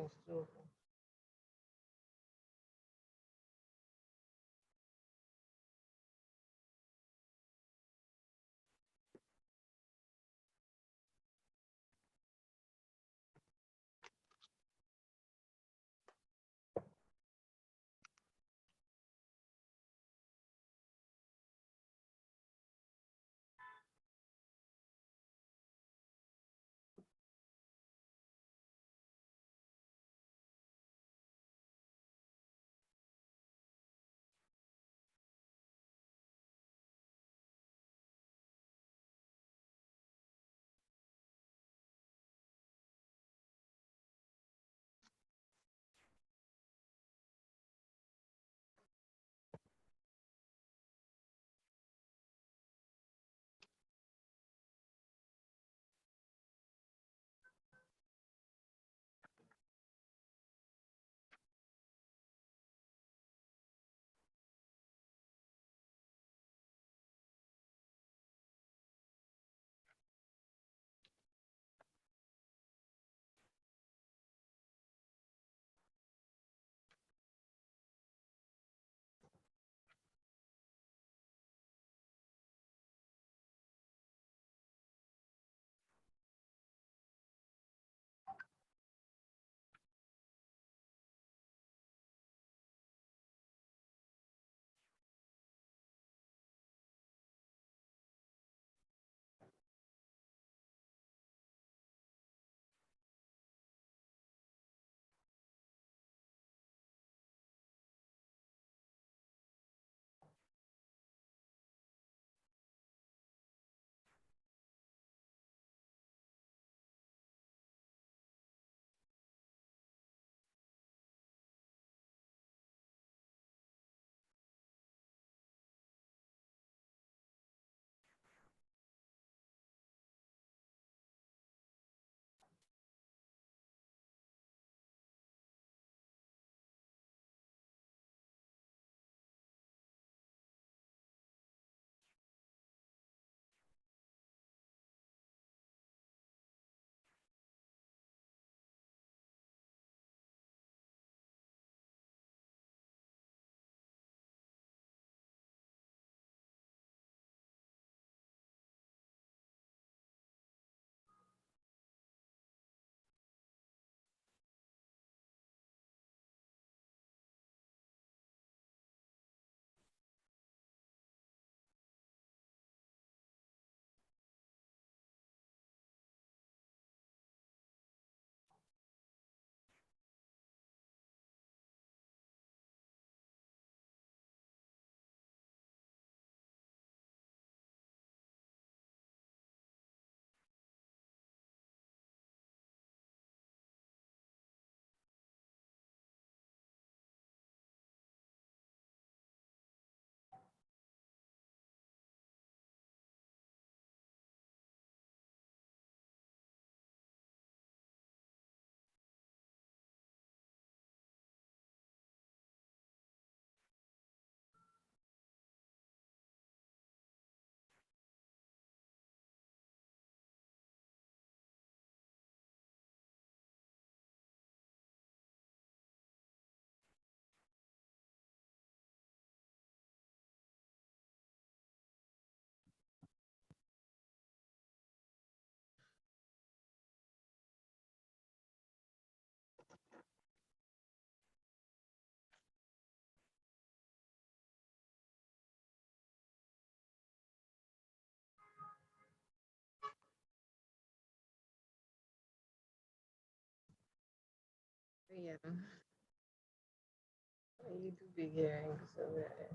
it's true. Yeah, you do be hearing so that.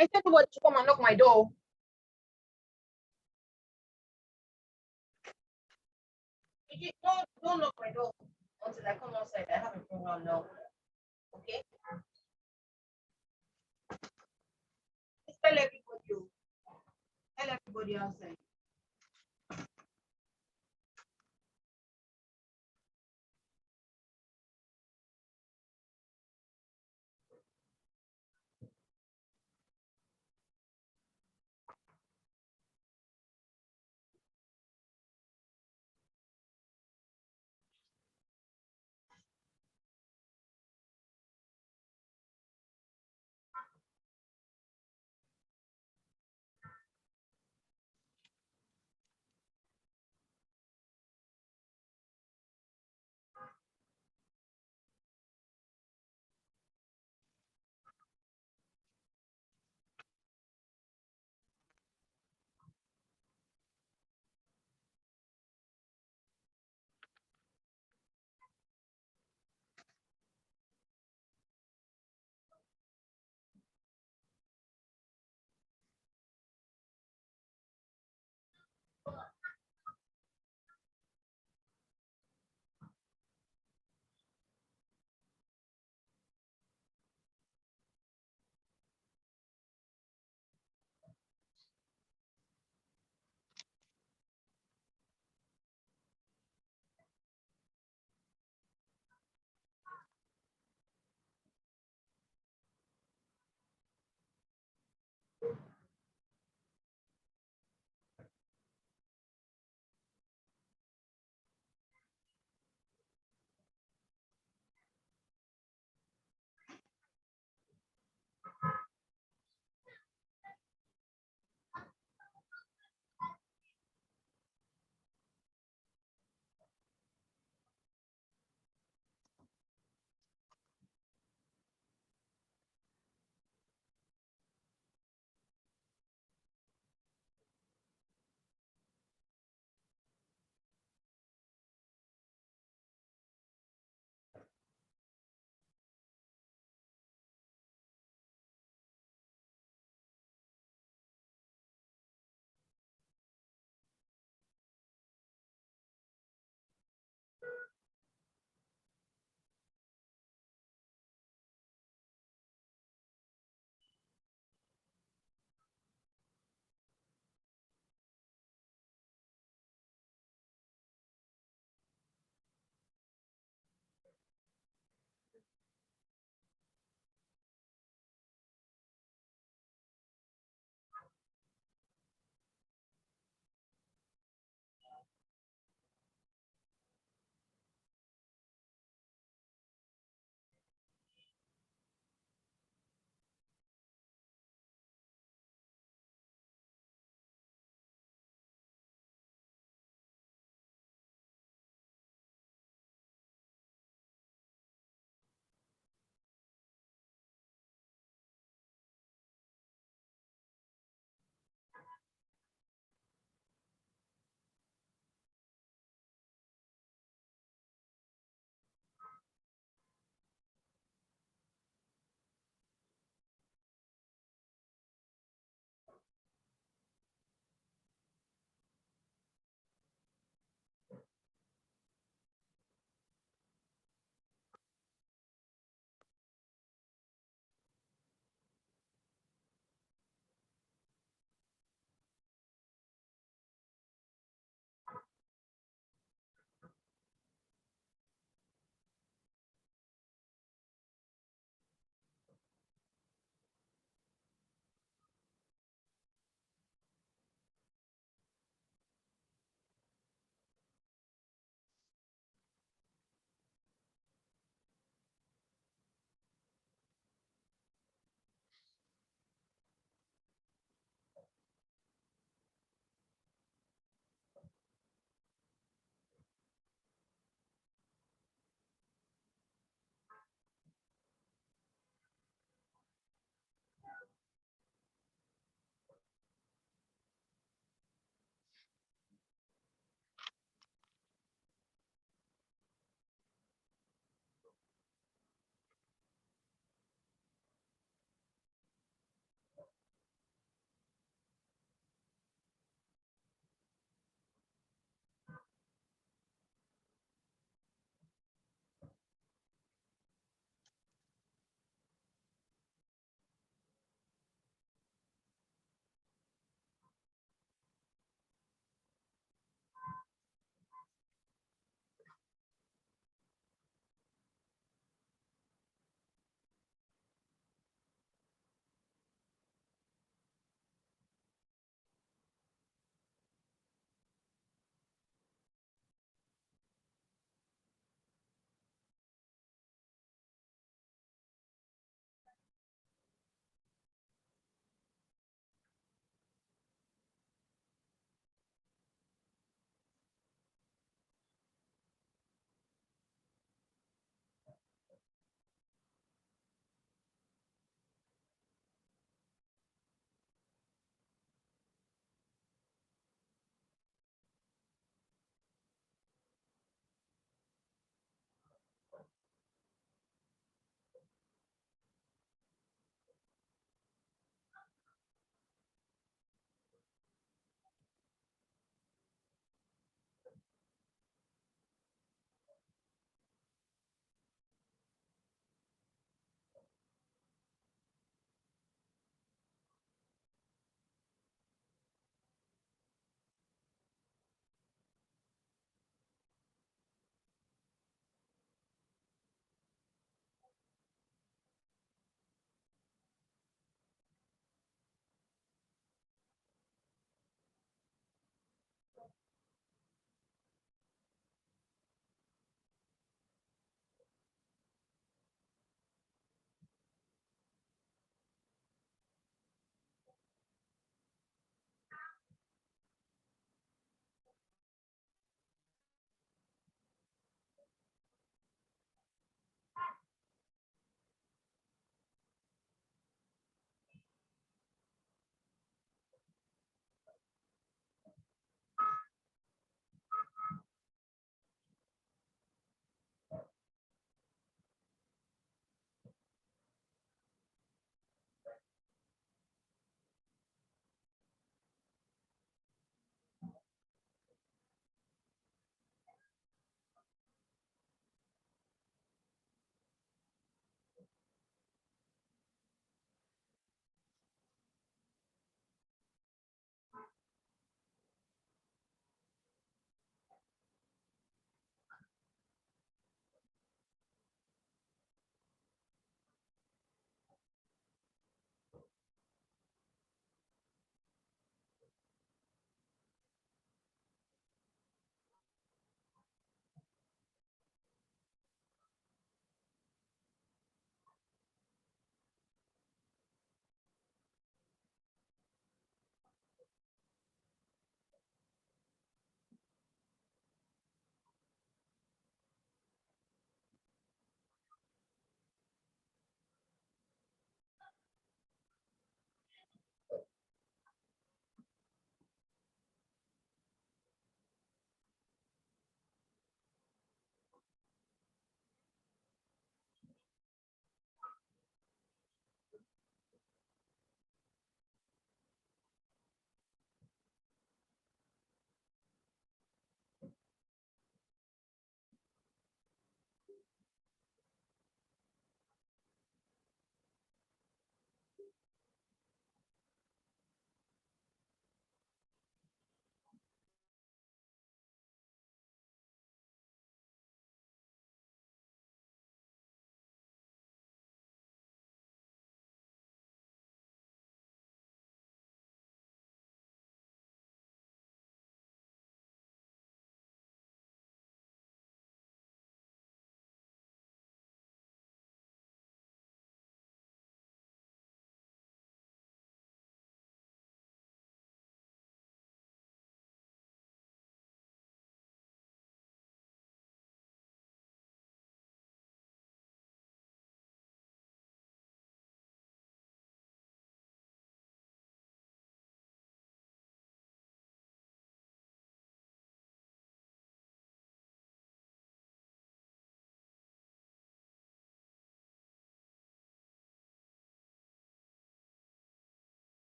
I said somebody to come and knock my door. Don't knock my door until I come outside. I have a program now. Okay? Just tell everybody. Tell everybody outside.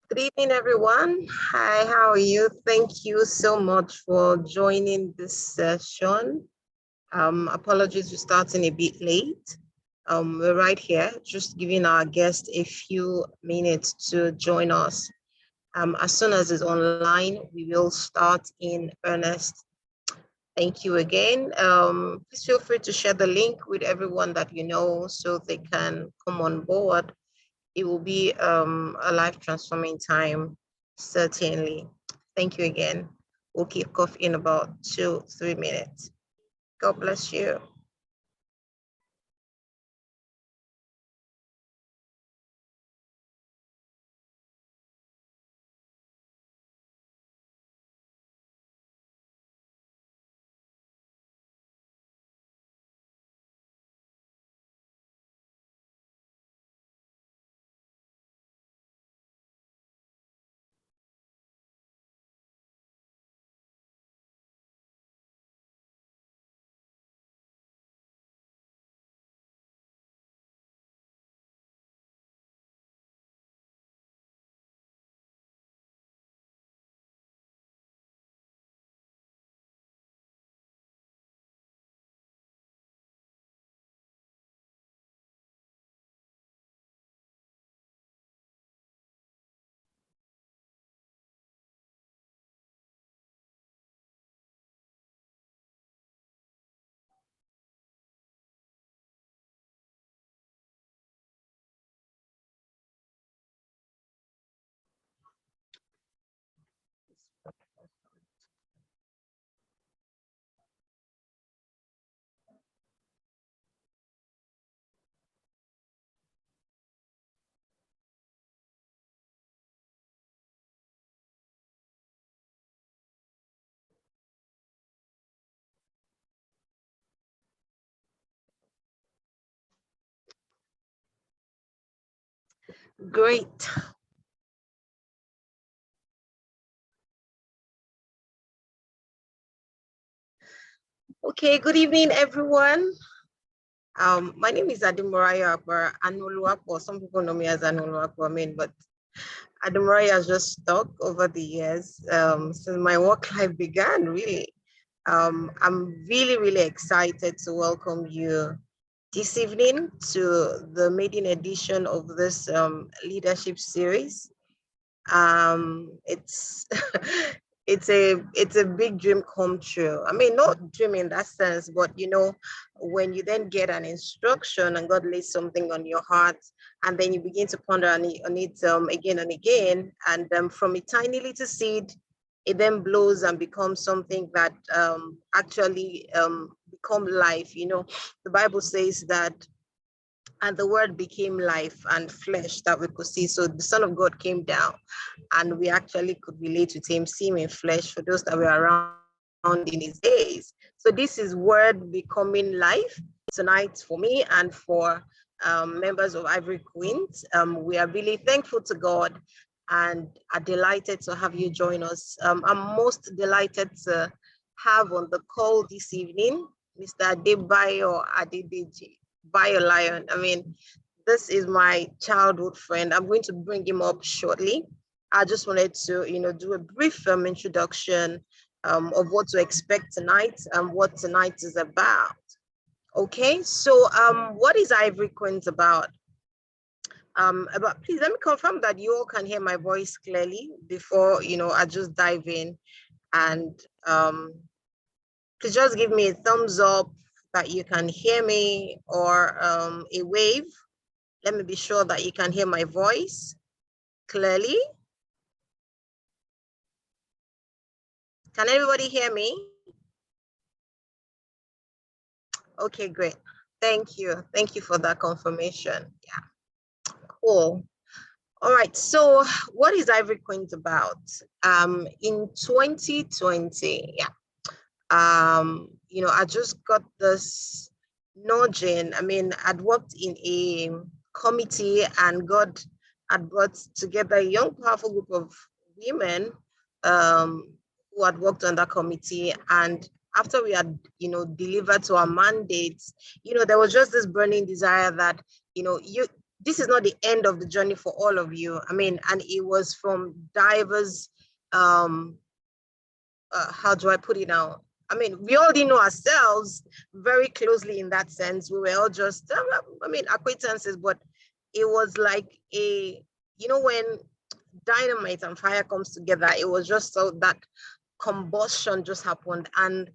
Good evening, everyone. Hi, how are you? Thank you so much for joining this session. Apologies for starting a bit late. We're right here, just giving our guest a few minutes to join us. As soon as it's online, we will start in earnest. Thank you again. Please feel free to share the link with everyone that you know so they can come on board. It will be a life transforming time, certainly. Thank you again. We'll kick off in about 2-3 minutes. God bless you. Great. Okay, good evening, everyone. My name is Adebayo Apara, Anoluapo. Some people know me as Anoluapo, but Adebayo has just stuck over the years since my work life began, really. I'm really, really excited to welcome you this evening to the maiden edition of this leadership series. It's it's a big dream come true. I mean, not dream in that sense, but when you then get an instruction and God lays something on your heart, and then you begin to ponder on it again and again, and from a tiny little seed, it then blows and becomes something that actually become life. The Bible says that, and the word became life and flesh that we could see. So the Son of God came down, and we actually could relate with him, see him in flesh for those that were around in his days. So this is word becoming life tonight for me and for members of Ivory Queens. We are really thankful to God and are delighted to have you join us. I'm most delighted to have on the call this evening Mr. Adebayo Adedeji, Bio Lion. I mean, this is my childhood friend. I'm going to bring him up shortly. I just wanted to, do a brief introduction of what to expect tonight and what tonight is about. Okay, so what is Ivory Queens about? Please let me confirm that you all can hear my voice clearly before I just dive in, and please just give me a thumbs up that you can hear me, or a wave. Let me be sure that you can hear my voice clearly. Can everybody hear me? Okay, great. Thank you. Thank you for that confirmation. Yeah, cool. All right, so what is Ivory Queens about? In 2020, yeah, I just got this nudging. I mean, I'd worked in a committee, and God had brought together a young, powerful group of women who had worked on that committee. And after we had, delivered to our mandates, there was just this burning desire that, this is not the end of the journey for all of you. I mean, and it was from diverse, how do I put it now? I mean, we all didn't know ourselves very closely in that sense. We were all just, acquaintances, but it was like when dynamite and fire comes together, it was just so that combustion just happened, and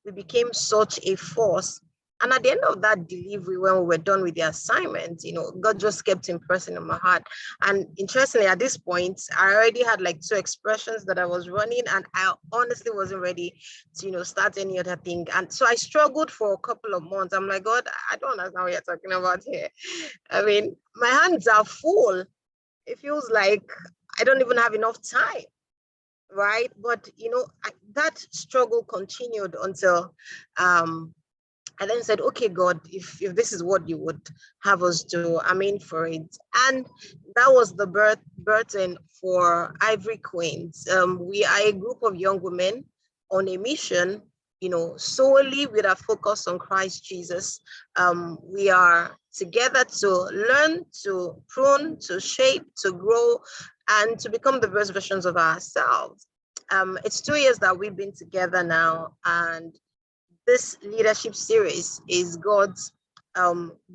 we became such a force. And at the end of that delivery, when we were done with the assignment, God just kept impressing on my heart. And interestingly, at this point, I already had like 2 expressions that I was running, and I honestly wasn't ready to, start any other thing. And so I struggled for a couple of months. I'm like, God, I don't understand what you're talking about here. I mean, my hands are full. It feels like I don't even have enough time. Right. But, that struggle continued until I then said, okay, God, if this is what you would have us do, I'm in for it. And that was the burden for Ivory Queens. We are a group of young women on a mission, solely with a focus on Christ Jesus. We are together to learn, to prune, to shape, to grow, and to become the best versions of ourselves. It's 2 years that we've been together now, and this leadership series is God's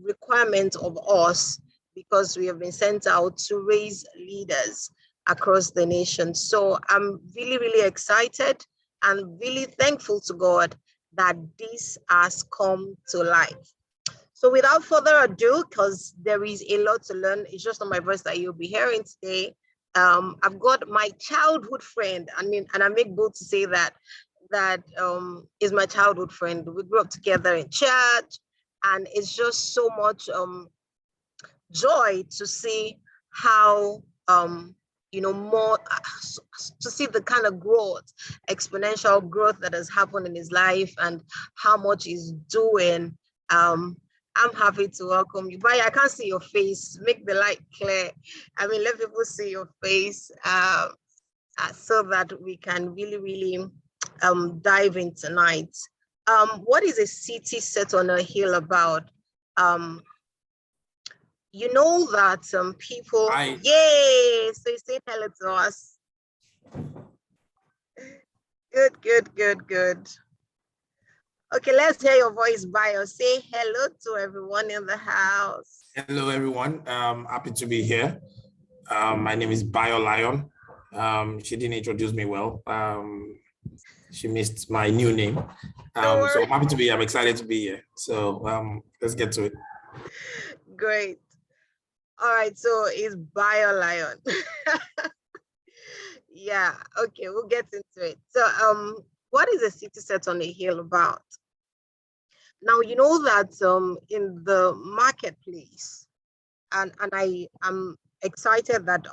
requirement of us, because we have been sent out to raise leaders across the nation. So I'm really, really excited and really thankful to God that this has come to life. So without further ado, because there is a lot to learn, it's just not my voice that you'll be hearing today. I've got my childhood friend, and I make bold to say that is my childhood friend. We grew up together in church, and it's just so much joy to see how more to see the kind of growth, exponential growth that has happened in his life, and how much he's doing. I'm happy to welcome you. But I can't see your face. Make the light clear. I mean, let people see your face so that we can really, really dive in tonight. What is a city set on a hill about? You know that some people, yay, so you say hello to us. Good. Okay, let's hear your voice, Bio. Say hello to everyone in the house. Hello, everyone. Happy to be here. My name is Bio Lion. She didn't introduce me well. She missed my new name. So I'm happy to be here. I'm excited to be here. So let's get to it. Great. All right, so it's Bio Lion. Yeah, okay, we'll get into it. So what is a city set on a hill about? Now, you know that in the marketplace, and I am excited that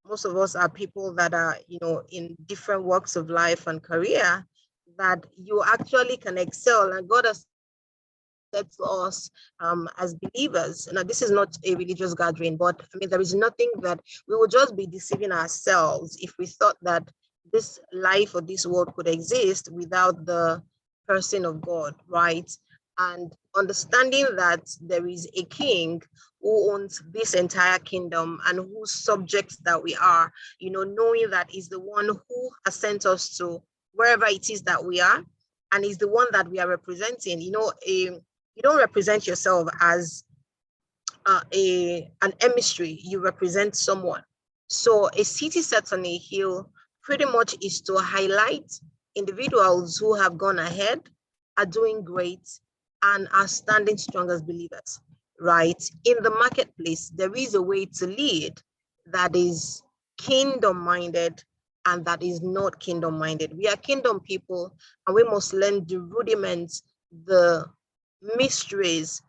most of us are people that are, in different walks of life and career, that you actually can excel, and God has said to us as believers. Now, this is not a religious gathering, but I mean, there is nothing that we would just be deceiving ourselves if we thought that this life or this world could exist without the person of God, right? And understanding that there is a king who owns this entire kingdom and whose subjects that we are, knowing that is the one who has sent us to wherever it is that we are, and is the one that we are representing. You know, you don't represent yourself as an emissary, you represent someone. So a city set on a hill pretty much is to highlight individuals who have gone ahead, are doing great, and are standing strong as believers, right? In the marketplace, there is a way to lead that is kingdom-minded and that is not kingdom-minded. We are kingdom people, and we must learn the rudiments, the mysteries,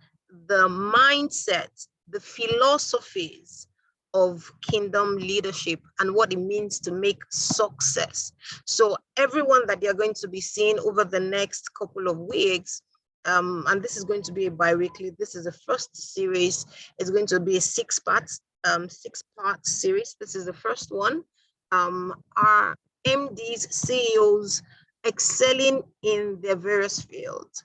the mindset, the philosophies of kingdom leadership and what it means to make success. So everyone that you're going to be seeing over the next couple of weeks, and this is going to be a bi-weekly, this is the first series. It's going to be a six-part series. This is the first one. Our MDs, CEOs excelling in their various fields.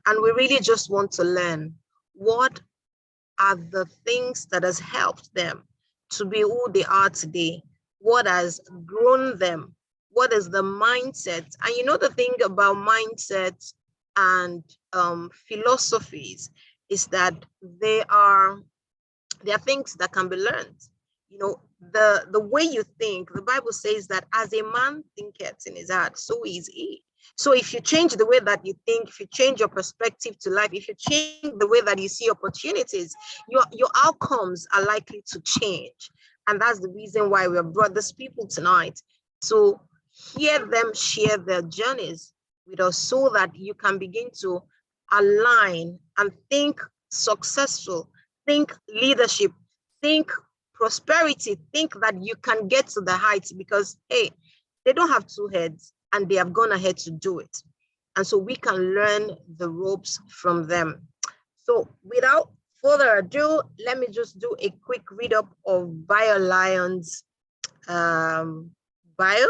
And we really just want to learn what are the things that has helped them to be who they are today, what has grown them, what is the mindset. And you know, the thing about mindsets and philosophies is that they are things that can be learned. You know, the way you think, the Bible says that as a man thinketh in his heart, so is he. So if you change the way that you think, if you change your perspective to life, if you change the way that you see opportunities, your outcomes are likely to change. And that's the reason why we have brought these people tonight, to hear them share their journeys with us so that you can begin to align and think successful, think leadership, think prosperity, think that you can get to the heights, because, hey, they don't have two heads and they have gone ahead to do it. And so we can learn the ropes from them. So without further ado, let me just do a quick read up of Bio Lion's bio,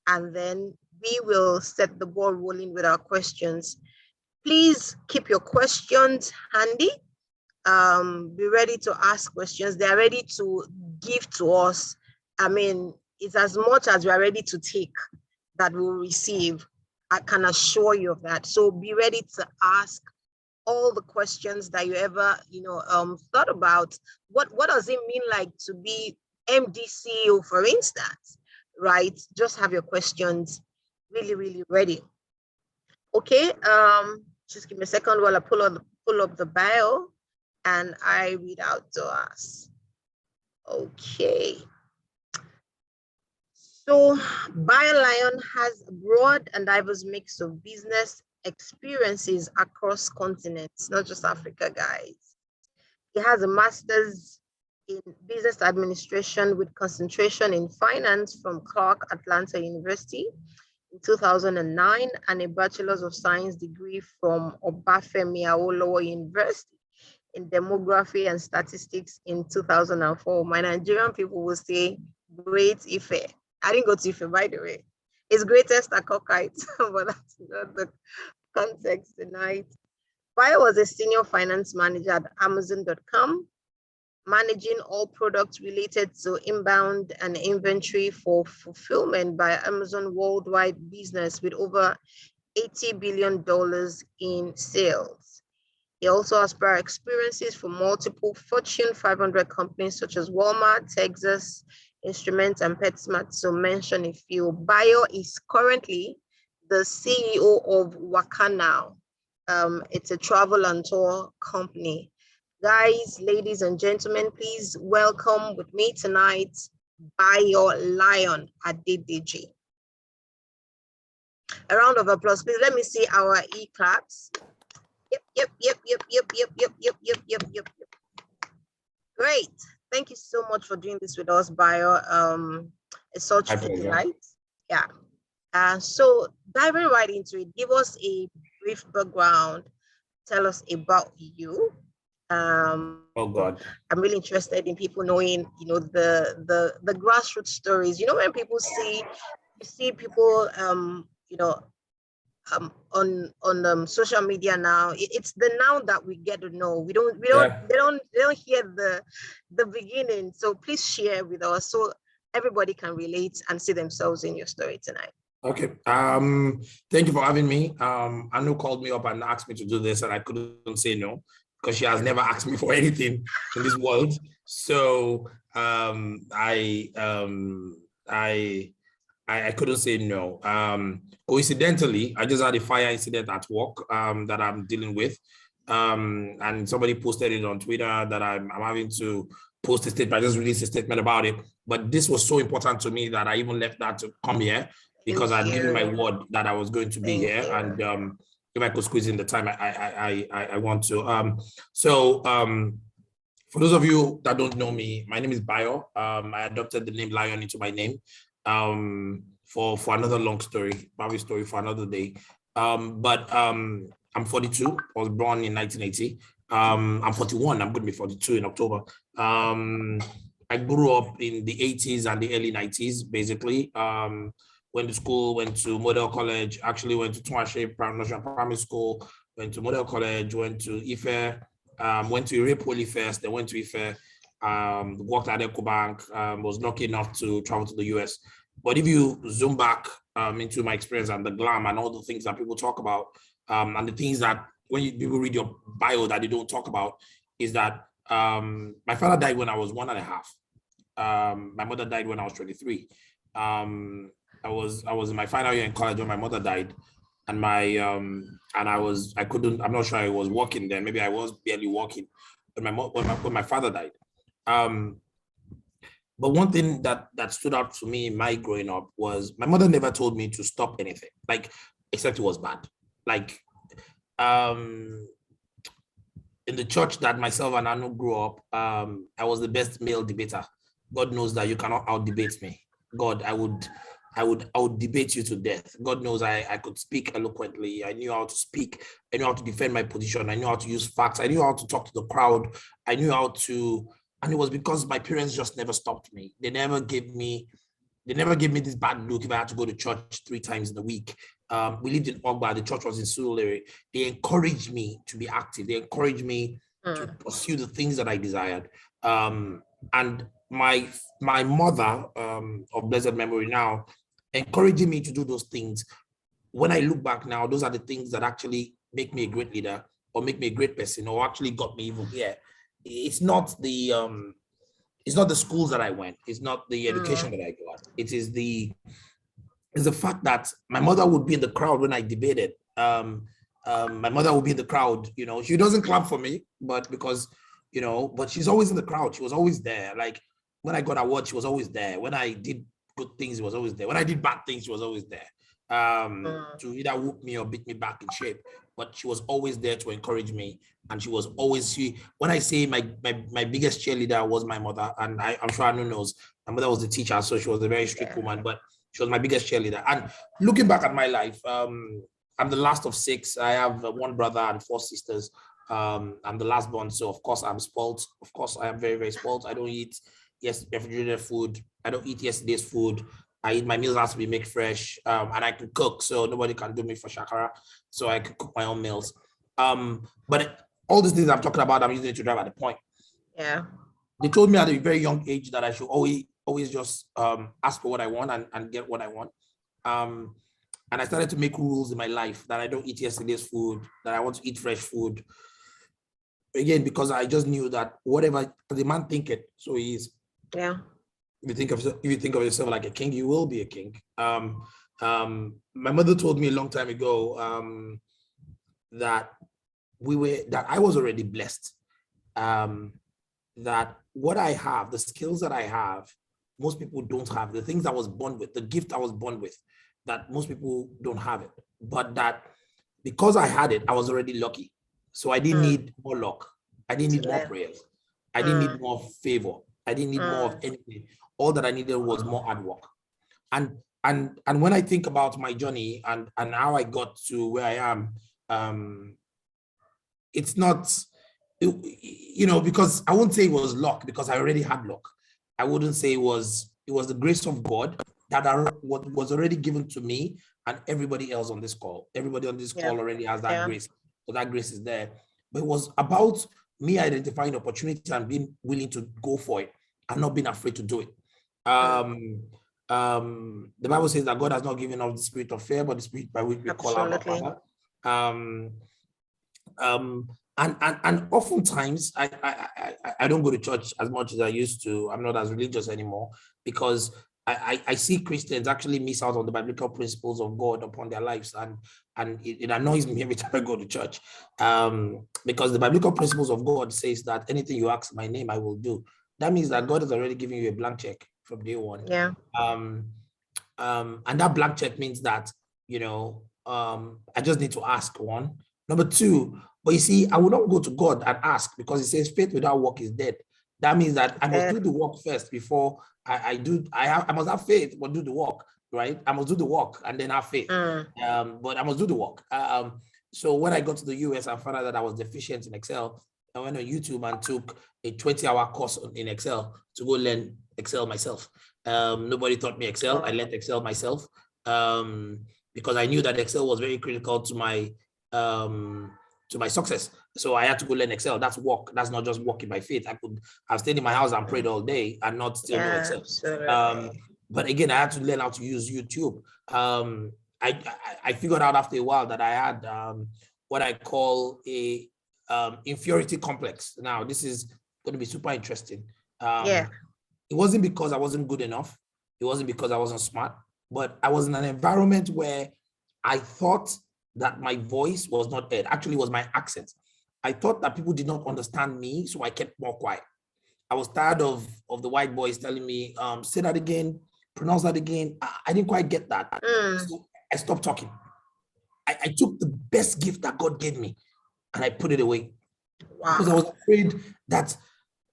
and then we will set the ball rolling with our questions. Please keep your questions handy. Be ready to ask questions. They are ready to give to us. I mean, it's as much as we are ready to take that we'll receive. I can assure you of that. So be ready to ask all the questions that you ever, thought about. What does it mean like to be MDCO, for instance, right? Just have your questions really, really ready. Okay, just give me a second while I pull up the bio and I read out to us. Okay. So BioLion has a broad and diverse mix of business experiences across continents, not just Africa, guys. He has a master's in business administration with concentration in finance from Clark Atlanta University in 2009, and a bachelor's of science degree from Obafemi Awolowo University in demography and statistics in 2004. My Nigerian people will say, Great Ife. I didn't go to Ife, by the way. It's greatest at Cockite, but that's not the context tonight. Bio was a senior finance manager at Amazon.com, managing all products related to inbound and inventory for fulfillment by Amazon worldwide business with over $80 billion in sales. He also has prior experiences for multiple Fortune 500 companies such as Walmart, Texas Instruments, and PetSmart, to mention a few. Bio is currently the CEO of Wakanow. It's a travel and tour company. Guys, ladies and gentlemen, please welcome with me tonight Bio Lion Adedeji. A round of applause, please. Let me see our e-claps. Yep. Great. Thank you so much for doing this with us, Bio. It's such a delight. Yeah. So diving right into it, give us a brief background. Tell us about you. Oh God. I'm really interested in people knowing, the grassroots stories. When people see people, on social media now, it's the now that we get to know. They don't hear the beginning. So please share with us so everybody can relate and see themselves in your story tonight. Okay. Thank you for having me. Anu called me up and asked me to do this, and I couldn't say no because she has never asked me for anything in this world. So I couldn't say no. Coincidentally, I just had a fire incident at work that I'm dealing with. And somebody posted it on Twitter that I'm having to post a statement. I just released a statement about it. But this was so important to me that I even left that to come here because I'd given my word that I was going to be here. And if I could squeeze in the time, I want to. For those of you that don't know me, my name is Bayo. I adopted the name Lion into my name for another long story, probably story for another day. But I'm 42. I was born in 1980. I'm 41. I'm going to be 42 in October. I grew up in the 80s and the early 90s, basically. Went to school, went to Model College, actually went to Tuashe Primary School, went to Model College, went to Ife, went to Ire Poly first, then went to Ife, worked at EcoBank, was lucky enough to travel to the US. But if you zoom back into my experience and the glam and all the things that people talk about, and the things that when people read your bio that they don't talk about, is that my father died when I was 1.5. My mother died when I was 23. I was in my final year in college when my mother died, and I'm not sure I was working then. Maybe I was barely working when my father died. But one thing that stood out to me in my growing up was my mother never told me to stop anything, like except it was bad. Like in the church that myself and Anu grew up, I was the best male debater. God knows that you cannot out debate me. God, I would debate you to death. God knows I could speak eloquently. I knew how to speak. I knew how to defend my position. I knew how to use facts. I knew how to talk to the crowd. I knew how to, and it was because my parents just never stopped me. They never gave me this bad look if I had to go to church 3 times in a week. We lived in Ogba. The church was in Surulere. They encouraged me to be active. They encouraged me to pursue the things that I desired. And my mother, of blessed memory now, encouraging me to do those things. When I look back now, those are the things that actually make me a great leader or make me a great person or actually got me even here. It's not the schools that I went. It's not the education that I got. It's the fact that my mother would be in the crowd when I debated. My mother would be in the crowd. She doesn't clap for me, but because but she's always in the crowd. She was always there. Like when I got a award, she was always there. When I did good things, she was always there. When I did bad things, she was always there. To either whoop me or beat me back in shape. But she was always there to encourage me. And she was always, when I say my biggest cheerleader was my mother, and I'm sure Anu knows, my mother was the teacher, so she was a very strict woman, but she was my biggest cheerleader. And looking back at my life, I'm the last of 6. I have 1 brother and 4 sisters. I'm the last born, so of course I'm spoiled. Of course, I am very, very spoiled. I don't eat refrigerated food. I don't eat yesterday's food. I eat my meals has to be made fresh, and I can cook, so nobody can do me for shakara. So I can cook my own meals. But all these things I'm talking about, I'm using it to drive at the point. Yeah. They told me at a very young age that I should always just ask for what I want and get what I want. And I started to make rules in my life that I don't eat yesterday's food, that I want to eat fresh food. Again, because I just knew that whatever the man think it, so he is. Yeah. If you think of yourself like a king, you will be a king. My mother told me a long time ago that I was already blessed. That what I have, the skills that I have, most people don't have. The things I was born with, the gift I was born with, that most people don't have it. But that because I had it, I was already lucky. So I didn't need more luck. I didn't need more prayers. I didn't need more favor. I didn't need more of anything. All that I needed was more hard work. And when I think about my journey and how I got to where I am, it's not, because I won't say it was luck because I already had luck. I wouldn't say it was the grace of God that was already given to me and everybody else on this call. Everybody on this call already has that grace. So that grace is there. But it was about me identifying opportunity and being willing to go for it and not being afraid to do it. the Bible says that God has not given us the spirit of fear, but the spirit by which we call our Absolutely. Father. And oftentimes I don't go to church as much as I used to. I'm not as religious anymore because I see Christians actually miss out on the biblical principles of God upon their lives, and it annoys me every time I go to church, because the biblical principles of God says that anything you ask in my name I will do. That means that God is already giving you a blank check from day one. Yeah. And that blank check means that, I just need to ask, one. Number two, but you see, I will not go to God and ask because it says faith without work is dead. That means that I must do the work first before I must have faith, but do the work, right? I must do the work and then have faith. But I must do the work. So when I got to the US, I found out that I was deficient in Excel. I went on YouTube and took a 20-hour course in Excel to go learn Excel myself. Nobody taught me Excel. I learned Excel myself because I knew that Excel was very critical to my success. So I had to go learn Excel. That's work. That's not just work in my faith. I could have stayed in my house and prayed all day and not still know Excel. But again, I had to learn how to use YouTube. I figured out after a while that I had what I call a inferiority complex. Now, this is going to be super interesting. It wasn't because I wasn't good enough. It wasn't because I wasn't smart, but I was in an environment where I thought that my voice was not heard. Actually, it was my accent. I thought that people did not understand me, so I kept more quiet. I was tired of the white boys telling me, say that again, pronounce that again. I didn't quite get that. So I stopped talking. I took the best gift that God gave me and I put it away. Because I was afraid that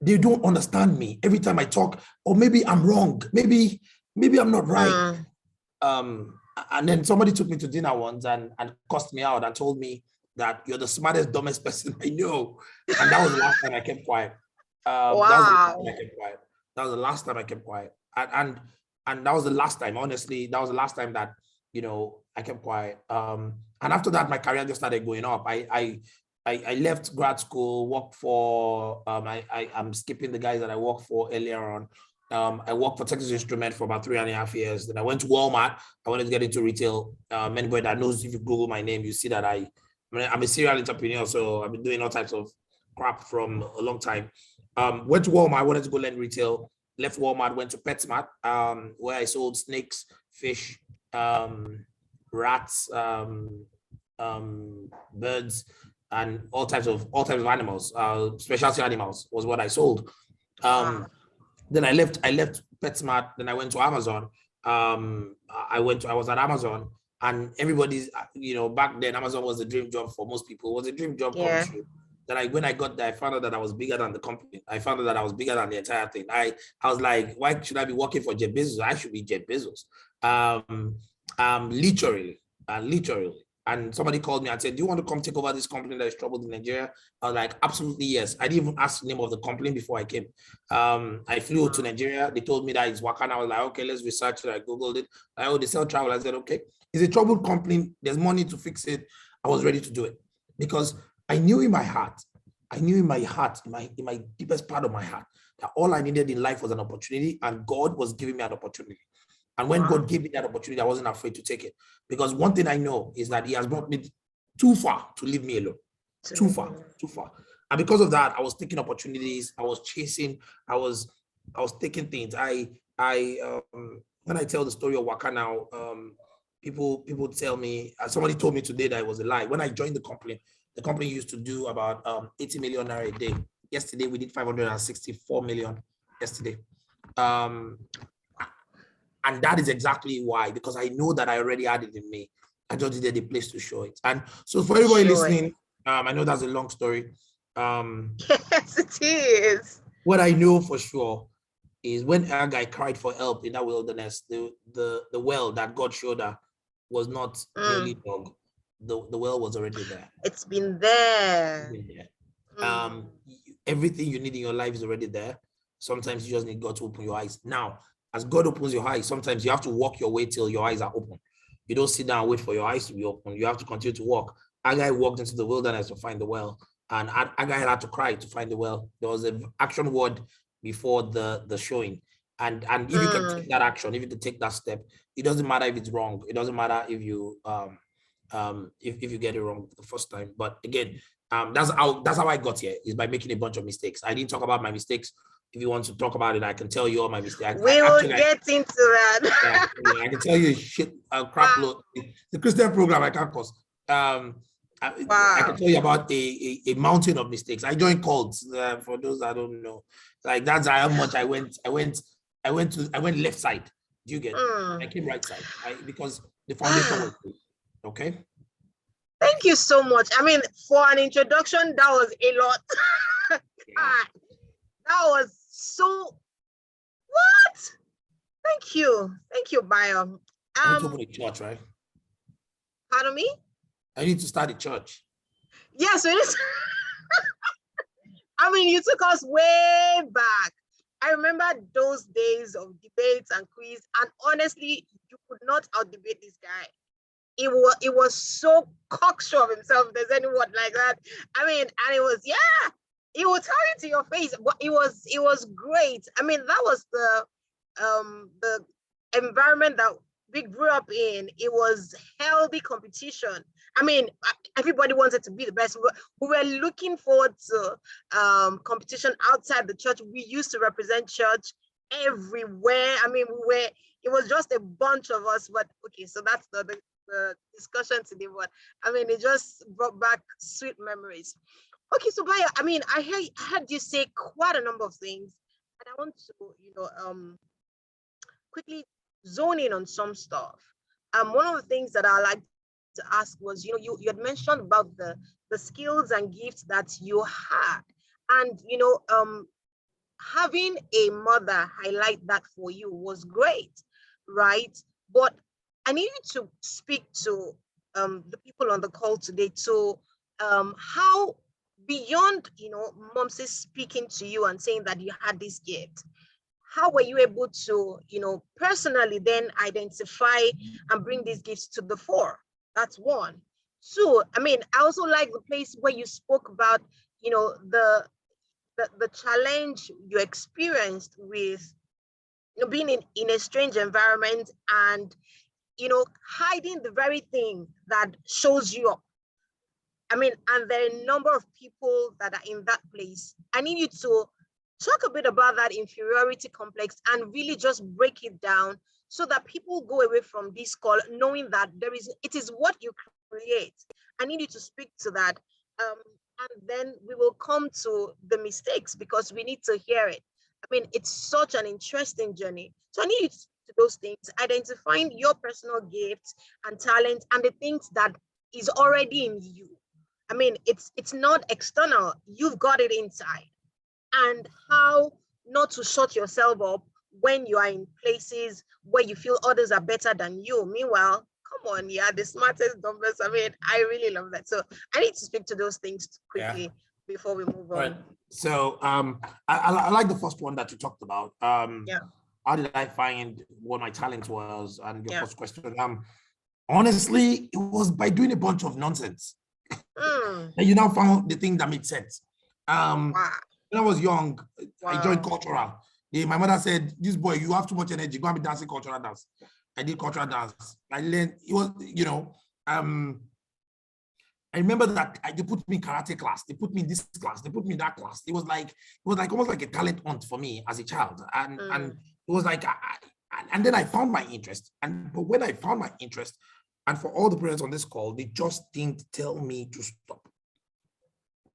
they don't understand me every time I talk, or maybe I'm wrong. Maybe I'm not right. And then somebody took me to dinner once and cussed me out and told me that you're the smartest, dumbest person I know. And that was the last time I kept quiet. That was the last time I kept quiet. And that was the last time, honestly, that was the last time that, I kept quiet. And after that, my career just started going up. I left grad school, worked for, I'm skipping the guys that I worked for earlier on. I worked for Texas Instrument for about 3.5 years. Then I went to Walmart. I wanted to get into retail. Anybody that knows, if you Google my name, you see that I'm a serial entrepreneur. So I've been doing all types of crap from a long time. Went to Walmart. I wanted to go learn retail. Left Walmart, went to PetSmart, where I sold snakes, fish, rats, birds, and all types of animals. Specialty animals was what I sold. Then I left PetSmart. Then I went to Amazon. I was at Amazon, and everybody's, back then Amazon was the dream job for most people. It was a dream job come true. Then when I got there, I found out that I was bigger than the company. I found out that I was bigger than the entire thing. I was like, why should I be working for Jeff Bezos? I should be Jeff Bezos. Literally. And somebody called me and said, do you want to come take over this company that is troubled in Nigeria? I was like, absolutely, yes. I didn't even ask the name of the company before I came. I flew to Nigeria. They told me that it's Wakana. I was like, okay, let's research it. I Googled it. They sell travel. I said, okay, it's a troubled company. There's money to fix it. I was ready to do it because I knew in my heart, in my deepest part of my heart, that all I needed in life was an opportunity, and God was giving me an opportunity. And when God gave me that opportunity, I wasn't afraid to take it. Because one thing I know is that He has brought me too far to leave me alone. Too far. And because of that, I was taking opportunities. I was chasing. I was taking things. When I tell the story of Waka now, people tell me, somebody told me today that it was a lie. When I joined the company used to do about 80 million naira a day. Yesterday, we did 564 million yesterday. And that is exactly why, because I know that I already had it in me. I just needed a place to show it. And so for everybody listening, I know that's a long story. Yes, it is. What I know for sure is when Agai cried for help in that wilderness, the well that God showed her was not merely dug. The well was already there. It's been there. Everything you need in your life is already there. Sometimes you just need God to open your eyes. Now, as God opens your eyes, sometimes you have to walk your way till your eyes are open. You don't sit down and wait for your eyes to be open. You have to continue to walk. Agai walked into the wilderness to find the well, and Agai had to cry to find the well. There was an action word before the showing. And if you can take that action, if you can take that step, it doesn't matter if it's wrong. It doesn't matter if you if you get it wrong the first time. But again, that's how I got here, is by making a bunch of mistakes. I didn't talk about my mistakes. If you want to talk about it, I can tell you all my mistakes. We will get into that. Yeah, I can tell you shit, crap load. The Christian program I can't cause. I can tell you about a mountain of mistakes. I joined cults. For those that don't know, like that's how much I went left side. Do you get? I came right side, because the foundation was good. Okay. Thank you so much. I mean, for an introduction, that was a lot. That was so. What? Thank you, Bayo. I need to open a church, right? Pardon me? I need to start a church. Yes, it is. I mean, you took us way back. I remember those days of debates and quiz, and honestly, you could not out-debate this guy. It was so cocksure of himself. If there's anyone like that. I mean, and it was, yeah, he would tell it to your face. But it was great. I mean, that was the environment that we grew up in. It was healthy competition. I mean, everybody wanted to be the best. We were looking forward to competition outside the church. We used to represent church everywhere. I mean, it was just a bunch of us. But okay, so that's the discussion today. But I mean, it just brought back sweet memories. Okay, so Bayo, I mean, I heard you say quite a number of things, and I want to, quickly zone in on some stuff. One of the things that I like to ask was, you had mentioned about the skills and gifts that you had, and having a mother highlight that for you was great, right? But I need you to speak to the people on the call today to how, beyond Momsy speaking to you and saying that you had this gift, how were you able to personally then identify and bring these gifts to the fore? That's one. Two, I mean, I also like the place where you spoke about the challenge you experienced with being in a strange environment and hiding the very thing that shows you up. I mean, and there are a number of people that are in that place. I need you to talk a bit about that inferiority complex and really just break it down so that people go away from this call knowing that it is what you create. I need you to speak to that. And then we will come to the mistakes because we need to hear it. I mean, it's such an interesting journey. So I need you to those things, identifying your personal gifts and talents and the things that is already in you. I mean, it's not external. You've got it inside. And how not to shut yourself up when you are in places where you feel others are better than you. Meanwhile, come on, yeah, the smartest, dumbest. I mean, I really love that. So I need to speak to those things quickly before we move on. Right. So I like the first one that you talked about. How did I find what my talent was? And your first question. Honestly, it was by doing a bunch of nonsense. And you now found the thing that made sense. When I was young, I joined cultural. My mother said, "This boy, you have too much energy. Go and be dancing cultural dance." I did cultural dance. I learned. It was, I remember that they put me in karate class. They put me in this class. They put me in that class. It was like almost like a talent hunt for me as a child. And it was like, and then I found my interest. But when I found my interest, and for all the parents on this call, they just didn't tell me to stop.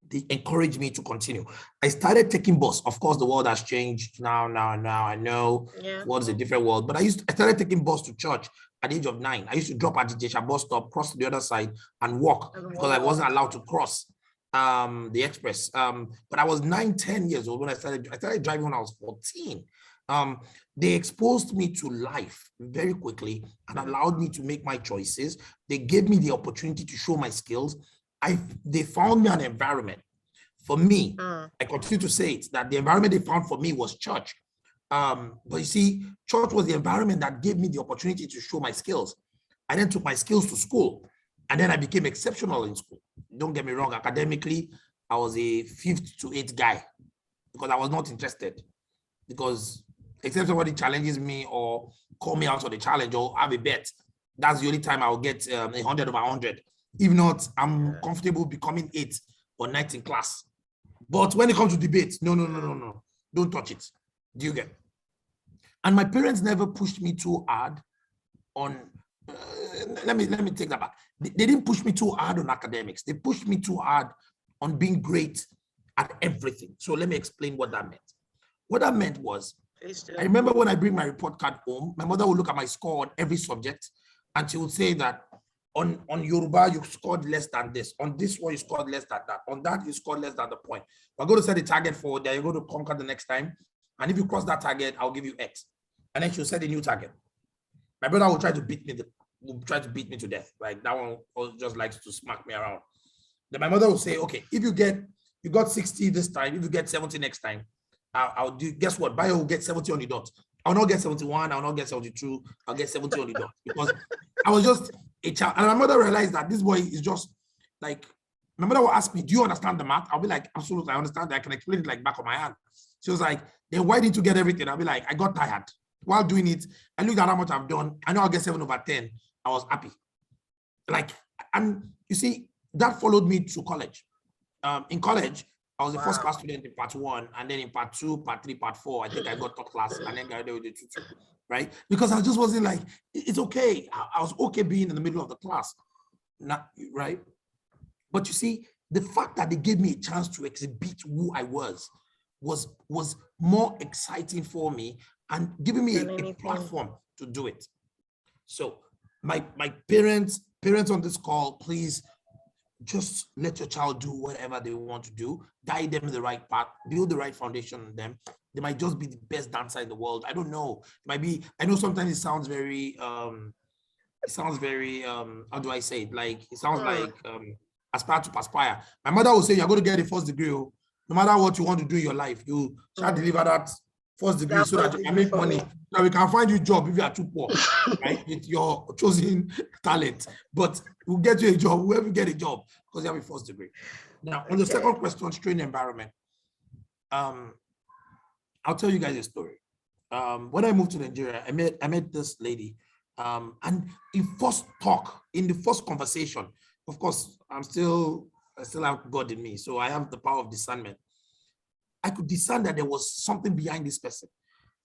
They encouraged me to continue. I started taking bus. Of course, the world has changed now. I know the world is a different world. But I started taking bus to church at the age of 9. I used to drop at the Jesha bus stop, cross to the other side, and walk because I wasn't allowed to cross the express. But I was 9, 10 years old when I started driving when I was 14. They exposed me to life very quickly and allowed me to make my choices. They gave me the opportunity to show my skills. They found me an environment. For me, I continue to say it, that the environment they found for me was church. But you see, church was the environment that gave me the opportunity to show my skills. I then took my skills to school, and then I became exceptional in school. Don't get me wrong, academically, I was a 5th to 8th guy because I was not interested. Because except somebody challenges me or call me out on the challenge or have a bet. That's the only time I'll get 100 over 100. If not, I'm comfortable becoming 8 or 9 in class. But when it comes to debate, no. Don't touch it. Do you get? And my parents never pushed me too hard on, let me take that back. They didn't push me too hard on academics. They pushed me too hard on being great at everything. So let me explain what that meant. What that meant was, I remember when I bring my report card home, my mother would look at my score on every subject and she would say that on Yoruba, you scored less than this. On this one, you scored less than that. On that, you scored less than the point. We're going to set a target for that you're going to conquer the next time. And if you cross that target, I'll give you X. And then she'll set a new target. My brother will try to beat me to death. Like that one just likes to smack me around. Then my mother will say, okay, if you got 60 this time, if you get 70 next time, I'll do, guess what? Bayo will get 70 on the dot. I'll not get 71, I'll not get 72, I'll get 70 on the dot. Because I was just a child. And my mother realized that this boy is just like, my mother will ask me, do you understand the math? I'll be like, absolutely, I understand that. I can explain it like back of my hand. She was like, then why didn't you get everything? I'll be like, I got tired. While doing it, I looked at how much I've done. I know I'll get 7 over 10. I was happy. Like, and you see, that followed me to college. In college, I was the first class student in part 1, and then in part 2, part 3, part 4, I think I got top class, and then got there with the 2, right? Because I just wasn't like, it's okay. I was okay being in the middle of the class, not right. But you see, the fact that they gave me a chance to exhibit who I was more exciting for me and giving me a platform to do it. So my parents on this call, please just let your child do whatever they want to do, guide them in the right path, build the right foundation on them. They might just be the best dancer in the world. I don't know. It might be, I know sometimes it sounds very, how do I say it? Like, it sounds like aspire to perspire. My mother will say, you're going to get a first degree. No matter what you want to do in your life, you shall deliver that first degree so that you can make money, so that we can find you a job if you are too poor, right? With your chosen talent. But we'll get you a job, whoever get a job, because you have a first degree. Now, on the second question, strained environment, I'll tell you guys a story. When I moved to Nigeria, I met this lady, and in the first conversation, of course, I still have God in me, so I have the power of discernment. I could discern that there was something behind this person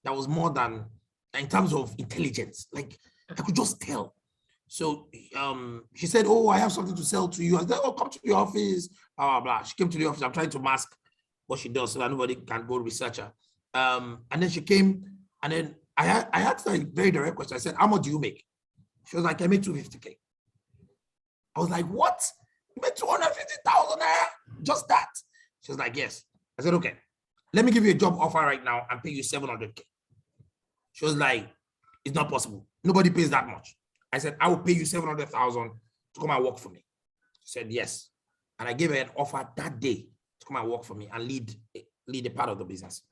that was more than, in terms of intelligence, like I could just tell. So she said, oh, I have something to sell to you. I said, oh, come to the office, blah, blah, blah. She came to the office. I'm trying to mask what she does so that nobody can go research her. And then she came, and then I asked her a very direct question. I said, how much do you make? She was like, I make 250K. I was like, what? You make 250,000 naira? Just that? She was like, yes. I said, okay, let me give you a job offer right now and pay you 700K. She was like, it's not possible. Nobody pays that much. I said, I will pay you 700,000 to come and work for me. She said, yes. And I gave her an offer that day to come and work for me and lead a part of the business.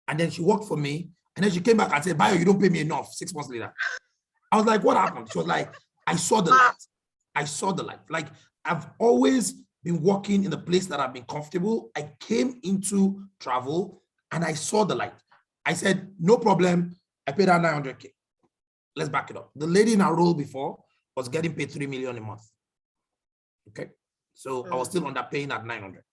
And then she worked for me. And then she came back and said, Bayo, you don't pay me enough 6 months later. I was like, what happened? She was like, I saw the light. I saw the light. Like, I've always been working in a place that I've been comfortable. I came into travel and I saw the light. I said, no problem. I paid her 900K. Let's back it up. The lady in our role before was getting paid 3 million a month. Okay. So I was still underpaying at 900.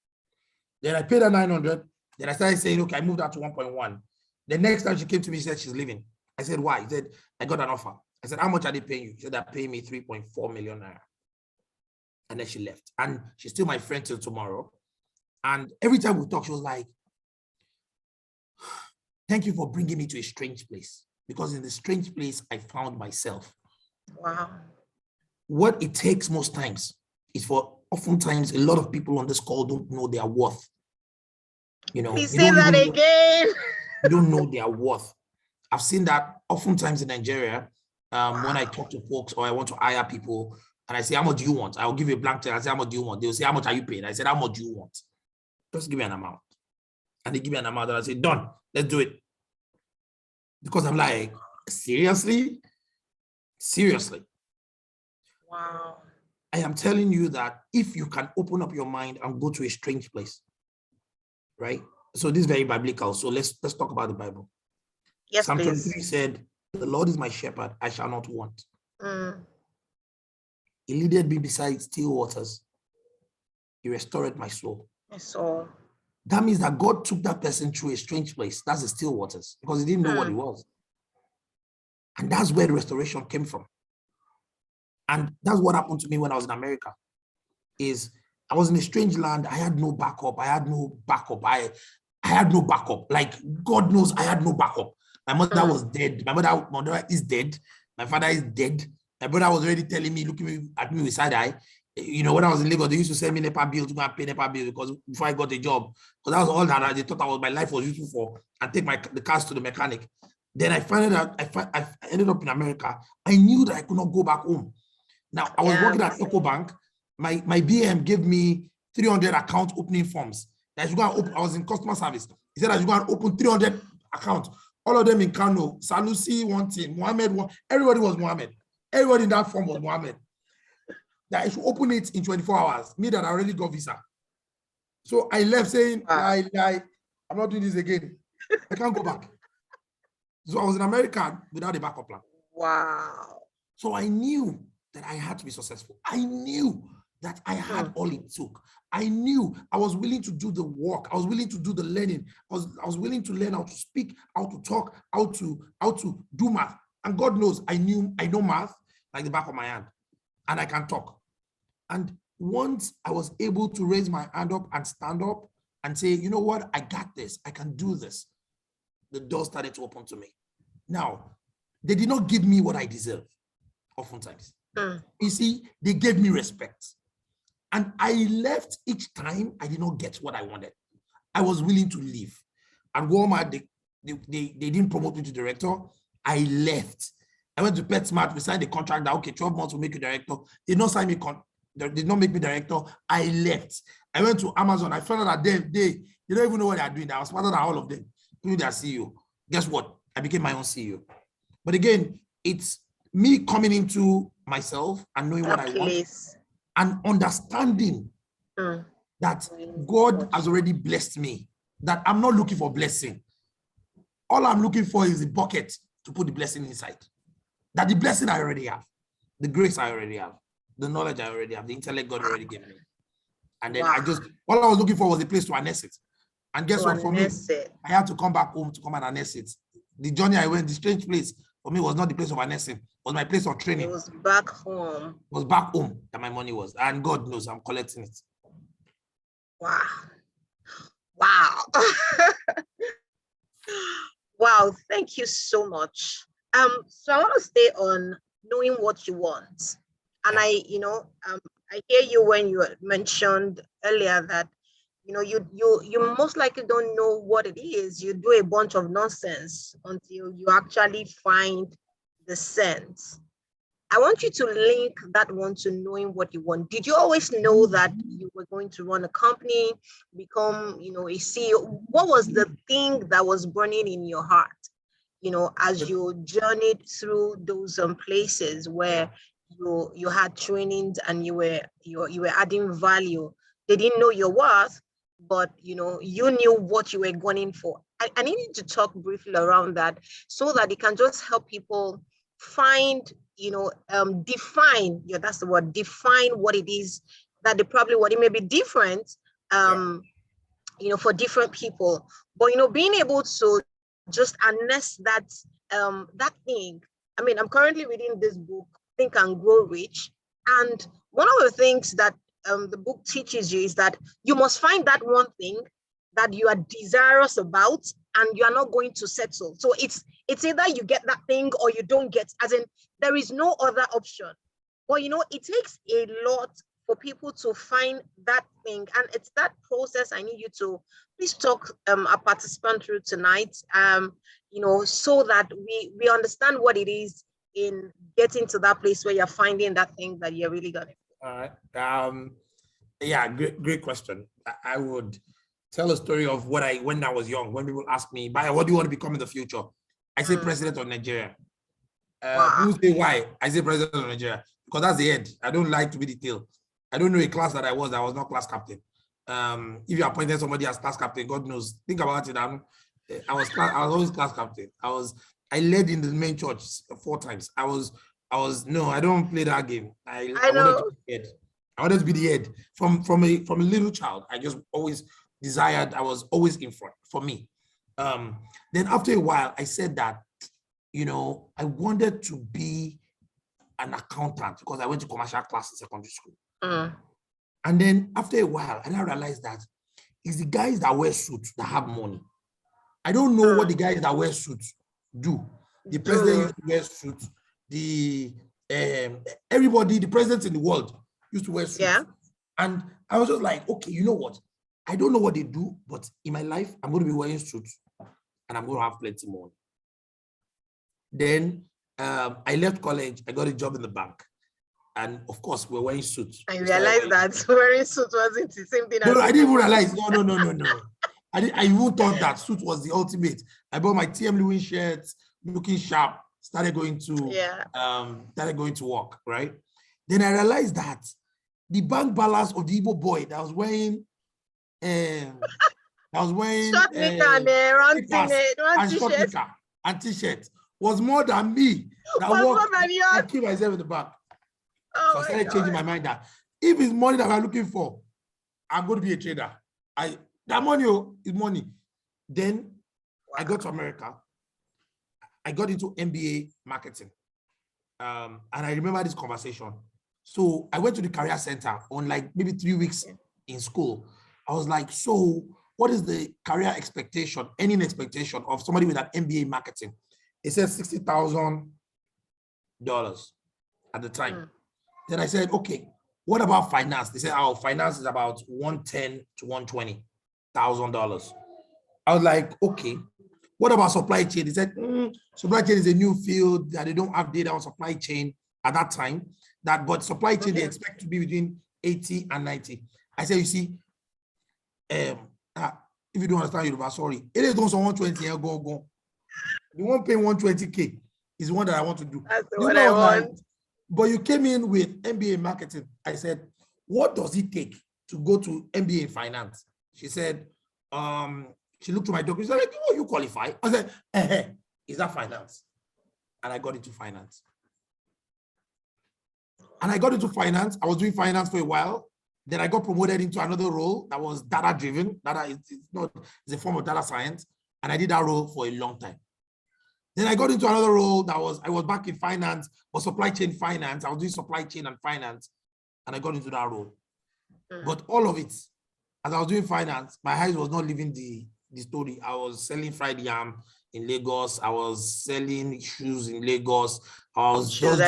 Then I paid her 900. Then I started saying, okay, I moved out to 1.1. The next time she came to me, she said she's leaving. I said, why? She said, I got an offer. I said, how much are they paying you? She said, they're paying me 3.4 million naira. And then she left. And she's still my friend till tomorrow. And every time we talk, she was like, thank you for bringing me to a strange place. Because in the strange place, I found myself. Wow. What it takes most times is for, oftentimes, a lot of people on this call don't know their worth. You know, Please say that again. You don't know their worth. I've seen that oftentimes in Nigeria. When I talk to folks or I want to hire people and I say, how much do you want? I'll give you a blank check. I say, how much do you want? They'll say, how much are you paying? I said, how much do you want? Just give me an amount. And they give me an amount and I say, done, let's do it. Because I'm like, seriously? Seriously. Wow. I am telling you that if you can open up your mind and go to a strange place, right? So this is very biblical. So let's talk about the Bible. Yes, Psalm please. 23 said, the Lord is my shepherd, I shall not want. He leadeth me beside still waters. He restored my soul. So That means that God took that person through a strange place. That's the still waters, because he didn't know what it was. And that's where the restoration came from. And that's what happened to me when I was in America. Is I was in a strange land. I had no backup. I had no backup. I had no backup. Like, God knows I had no backup. My mother was dead. My mother is dead. My father is dead. My brother was already telling me, looking at me with side eye. You know, when I was in Lagos, they used to send me NEPA bill to go and pay NEPA bill because before I got a job, because that was all that they thought my life was useful for, and take the cars to the mechanic. Then I found out I ended up in America. I knew that I could not go back home. Now I was working at EcoBank. My BM gave me 300 account opening forms. That you go and open. I was in customer service. He said that you go and open 300 accounts. All of them in Kano. Sanusi one team. Mohammed one. Everybody was Mohammed. Everybody in that form was Mohammed. That I should open it in 24 hours. Me that I already got visa. So I left saying, lie, I'm not doing this again. I can't go back. So I was in America without a backup plan. Wow. So I knew that I had to be successful. I knew that I had all it took. I knew I was willing to do the work. I was willing to do the learning. I was willing to learn how to speak, how to talk, how to do math. And God knows I know math like the back of my hand, and I can talk. And once I was able to raise my hand up and stand up and say, you know what, I got this, I can do this, the door started to open to me. Now, they did not give me what I deserve, oftentimes. You see, they gave me respect. And I left each time I did not get what I wanted. I was willing to leave. At Walmart, they didn't promote me to director. I left. I went to PetSmart. We signed a contract that, okay, 12 months will make you director. They did not sign me, they did not make me director. I left. I went to Amazon. I found out that they don't even know what they're doing. I was smarter than all of them. Who their CEO. Guess what? I became my own CEO. But again, it's me coming into myself and knowing what I want and understanding that God has already blessed me, that I'm not looking for blessing. All I'm looking for is a bucket to put the blessing inside. That the blessing I already have, the grace I already have, the knowledge I already have, the intellect God already gave me. And then all I was looking for was a place to harness it. And guess what? For me, I had to come back home to come and harness it. The journey I went, the strange place, for me was not the place of harnessing, it was my place of training. It was back home. It was back home that my money was. And God knows I'm collecting it. Wow. Wow. Wow, thank you so much. So I want to stay on knowing what you want. And I hear you when you mentioned earlier that you most likely don't know what it is. You do a bunch of nonsense until you actually find the sense. I want you to link that one to knowing what you want. Did you always know that you were going to run a company, become, a CEO? What was the thing that was burning in your heart, as you journeyed through those places where you had trainings and you were adding value? They didn't know your worth, but you knew what you were going for. I need you to talk briefly around that so that it can just help people find, define, that's the word, define what it is that what it may be different, for different people. But, being able to just harness that thing. I mean, I'm currently reading this book, Think and Grow Rich. And one of the things that the book teaches you is that you must find that one thing that you are desirous about and you are not going to settle. So it's either you get that thing or you don't get, as in there is no other option. But it takes a lot for people to find that thing. And it's that process I need you to please talk our participant through tonight, so that we understand what it is in getting to that place where you're finding that thing that you're really gonna do. All right. Yeah, great question. I would tell a story of when I was young, when people ask me, Baya, what do you want to become in the future? I say president of Nigeria. People say why? I say president of Nigeria because that's the end. I don't like to be the tail. I don't know a class that I was not class captain. If you appointed somebody as class captain, God knows. Think about it. I was always class captain. I led in the main church 4 times. No, I don't play that game. I wanted to know. be the head. I wanted to be the head from a little child. I just always desired. I was always in front for me. Then after a while, I said that, I wanted to be an accountant because I went to commercial class in secondary school. And then after a while, I now realized that it's the guys that wear suits that have money. I don't know what the guys that wear suits do. The president used to wear suits. Everybody, the presidents in the world used to wear suits. Yeah. And I was just like, okay, you know what? I don't know what they do, but in my life, I'm going to be wearing suits and I'm going to have plenty more. Then I left college. I got a job in the bank. And of course, we're wearing suits. I realized that wearing suits wasn't the same thing. No, I didn't even realize. No. I even thought that suit was the ultimate. I bought my TM Lewin shirts, looking sharp, started going to work, right? Then I realized that the bank balance of the Igbo boy that was wearing short knicker and t-shirt was more than me. I keep myself in the back. So I started changing my mind that if it's money that I'm looking for, I'm going to be a trader. That money is money. Then I got to America. I got into MBA marketing. And I remember this conversation. So I went to the career center on like maybe 3 weeks in school. I was like, so what is the career expectation, earning expectation of somebody with an MBA marketing? It said $60,000 at the time. Then I said, okay, what about finance? They said, our finance is about $110,000 to $120,000. I was like, okay, what about supply chain? They said, supply chain is a new field that they don't have data on supply chain at that time. But supply chain, they expect to be between 80 and 90. I said, you see, if you don't understand Yoruba, sorry. It is also 120, go. The one paying 120K is the one that I want to do. That's the one I want. But you came in with MBA marketing. I said, what does it take to go to MBA in finance? She said, she looked to my document. She's like, oh, you qualify? I said, is that finance? And I got into finance. I was doing finance for a while. Then I got promoted into another role that was data driven. It's a form of data science. And I did that role for a long time. Then I got into another role I was back in finance, but supply chain finance. I was doing supply chain and finance, and I got into that role. But all of it, as I was doing finance, my eyes was not leaving the story. I was selling fried yam in Lagos. I was selling shoes in Lagos. I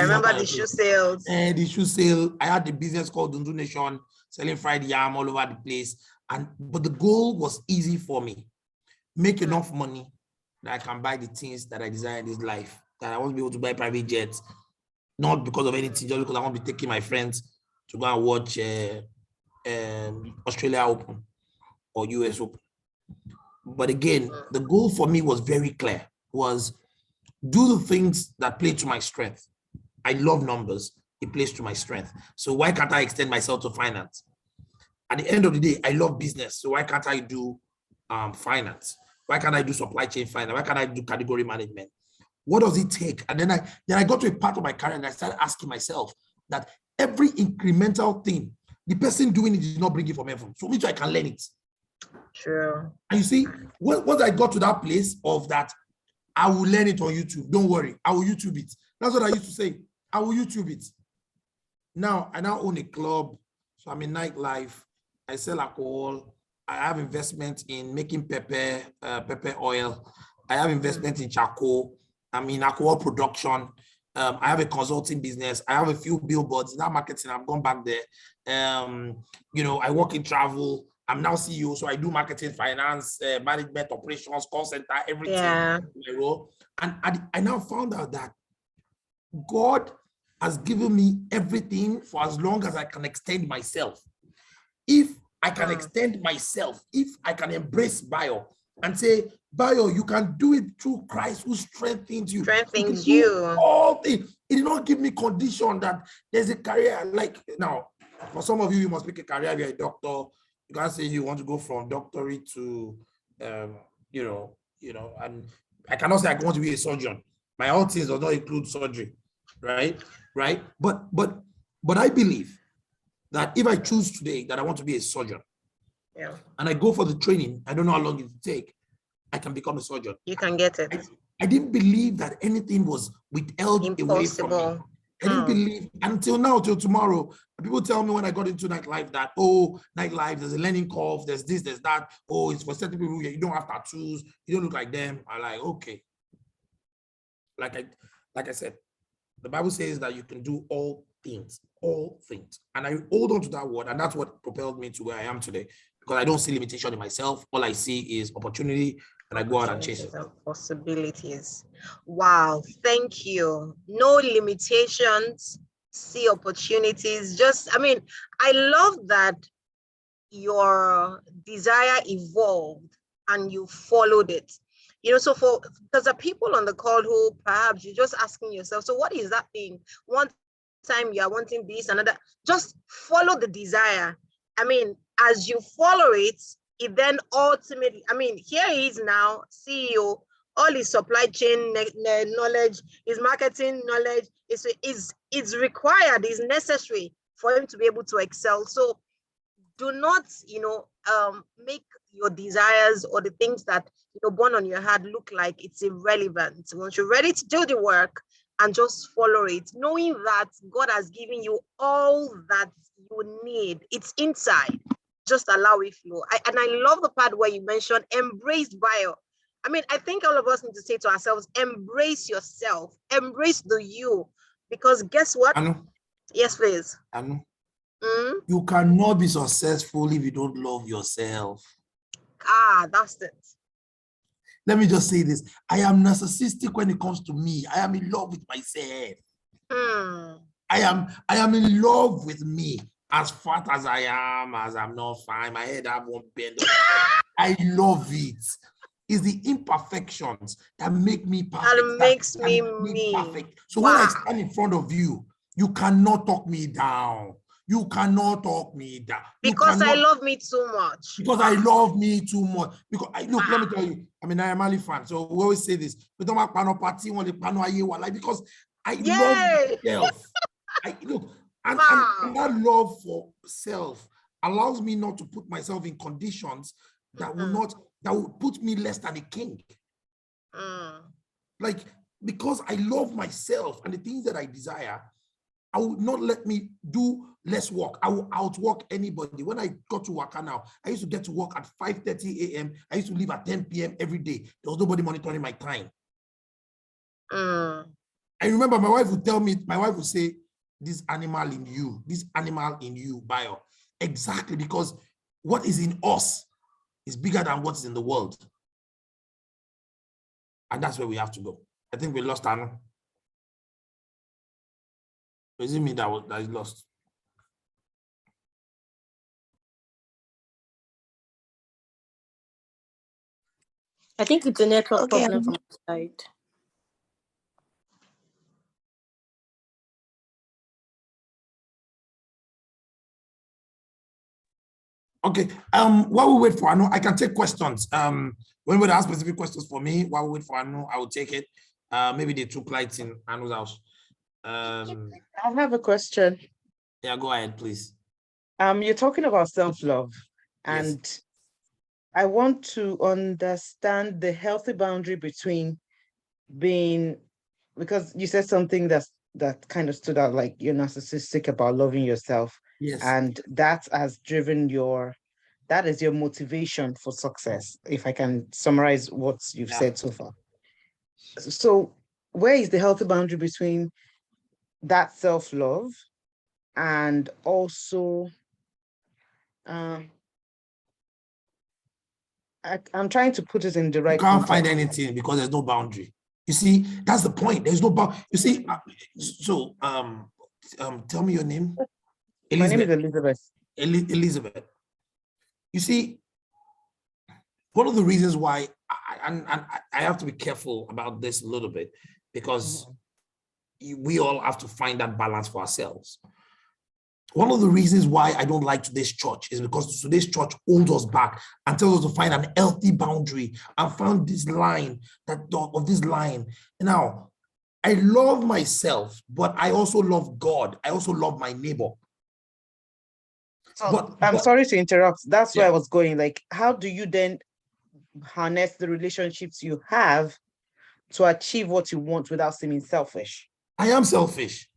remember the shoe sales. And the shoe sale. I had the business called Dundu Nation, selling fried yam all over the place. But the goal was easy for me. Make enough money that I can buy the things that I desire in this life, that I want to be able to buy private jets, not because of anything, just because I want to be taking my friends to go and watch Australia Open or US Open. But again, the goal for me was very clear, was do the things that play to my strength. I love numbers. It plays to my strength. So why can't I extend myself to finance? At the end of the day, I love business. So why can't I do finance? Why can't I do supply chain finance? Why can't I do category management? What does it take? And then I got to a part of my career and I started asking myself that every incremental thing, the person doing it did not bring it from heaven. So me too, I can learn it. True. And you see, once I got to that place of that, I will learn it on YouTube. Don't worry, I will YouTube it. That's what I used to say. I will YouTube it. Now, I now own a club. So I'm in nightlife. I sell alcohol. I have investment in making pepper oil. I have investment in charcoal. I'm in alcohol production. I have a consulting business. I have a few billboards. Now marketing, I've gone back there. I work in travel. I'm now CEO, so I do marketing, finance, management, operations, call center, everything. Yeah. And I now found out that God has given me everything for as long as I can extend myself. If I can extend myself, if I can embrace Bayo and say, Bayo, you can do it through Christ who strengthens you. Strengthens you. All things. It did not give me condition that there's a career. Like now, for some of you must pick a career. You're a doctor. You can't say you want to go from doctorate to, and I cannot say I want to be a surgeon. My whole things does not include surgery, right? But I believe that if I choose today that I want to be a surgeon, and I go for the training, I don't know how long it will take, I can become a surgeon. You can get it. I didn't believe that anything was withheld away from me. I didn't believe until now, till tomorrow. People tell me when I got into nightlife that, nightlife, there's a learning curve, there's this, there's that. Oh, it's for certain people, you don't have tattoos, you don't look like them. I'm like, okay. Like I said, the Bible says that you can do all things. And I hold on to that word, and that's what propelled me to where I am today, because I don't see limitation in myself. All I see is opportunity, and I go out and chase it. Possibilities. Wow, thank you. No limitations, see opportunities. I love that your desire evolved and you followed it. So because the people on the call who perhaps you're just asking yourself, so what is that thing? One time you are wanting this, another, just follow the desire. As you follow it, it then ultimately, here he is now, CEO, all his supply chain knowledge, his marketing knowledge is required, is necessary for him to be able to excel. So do not, make your desires or the things that born on your heart look like it's irrelevant. Once you're ready to do the work, and just follow it, knowing that God has given you all that you need. It's inside. Just allow it flow. And I love the part where you mentioned embrace bio. I think all of us need to say to ourselves, embrace yourself, embrace the you. Because guess what? Anu, yes, please. Anu, you cannot be successful if you don't love yourself. That's it. Let me just say this. I am narcissistic when it comes to me. I am in love with myself. I am in love with me. As fat as I am, as I'm not fine, my head have one bend. I love it. It's the imperfections that make me perfect. That makes me perfect. So when I stand in front of you, you cannot talk me down. You cannot talk me down. Because I love me too much. Because I love me too much. Because let me tell you, I'm a Ali fan. So we always say this. Because I love myself. And that love for self allows me not to put myself in conditions that will put me less than a king. Because I love myself and the things that I desire, I will not let me do less work. I will outwork anybody. When I got to work now, I used to get to work at 5:30 a.m. I used to leave at 10 p.m. every day. There was nobody monitoring my time. I remember my wife would say, this animal in you, bio. Exactly, because what is in us is bigger than what is in the world. And that's where we have to go. I think we lost Anu. Is it me that is lost? I think it's a network problem from the side. Okay. While we wait for Anu, I can take questions. When we ask specific questions for me, while we wait for Anu, I will take it. Maybe they took lights in Anu's house. I have a question. Yeah, go ahead, please. You're talking about self-love, and yes. I want to understand the healthy boundary between being, because you said something that kind of stood out, like you're narcissistic about loving yourself. Yes. And that has driven that is your motivation for success, if I can summarize what you've said so far. So where is the healthy boundary between that self-love and also I'm trying to put it in the right context. Find anything because there's no boundary. You see, that's the point. There's no boundary. You see, so tell me your name. Elizabeth. My name is Elizabeth. Elizabeth. You see, one of the reasons why I have to be careful about this a little bit, because we all have to find that balance for ourselves. one of the reasons why I don't like today's church is because today's church holds us back and tells us to find an healthy boundary and found this line of this line. Now, I love myself, but I also love God. I also love my neighbor. So I'm sorry to interrupt. That's where I was going. Like, how do you then harness the relationships you have to achieve what you want without seeming selfish? I am selfish.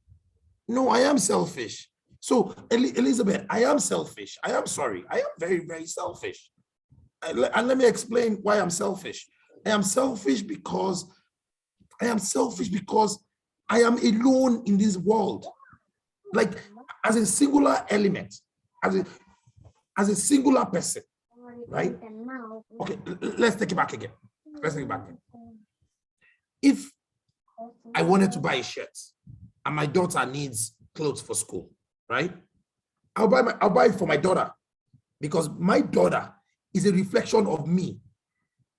No, I am selfish. So, Elizabeth, I am selfish. I am sorry. I am very, very selfish. And let me explain why I'm selfish. I am selfish because I am alone in this world. Like, as a singular element, as a singular person, right? Okay, let's take it back again. If I wanted to buy a shirt and my daughter needs clothes for school, right? I'll buy it for my daughter because my daughter is a reflection of me,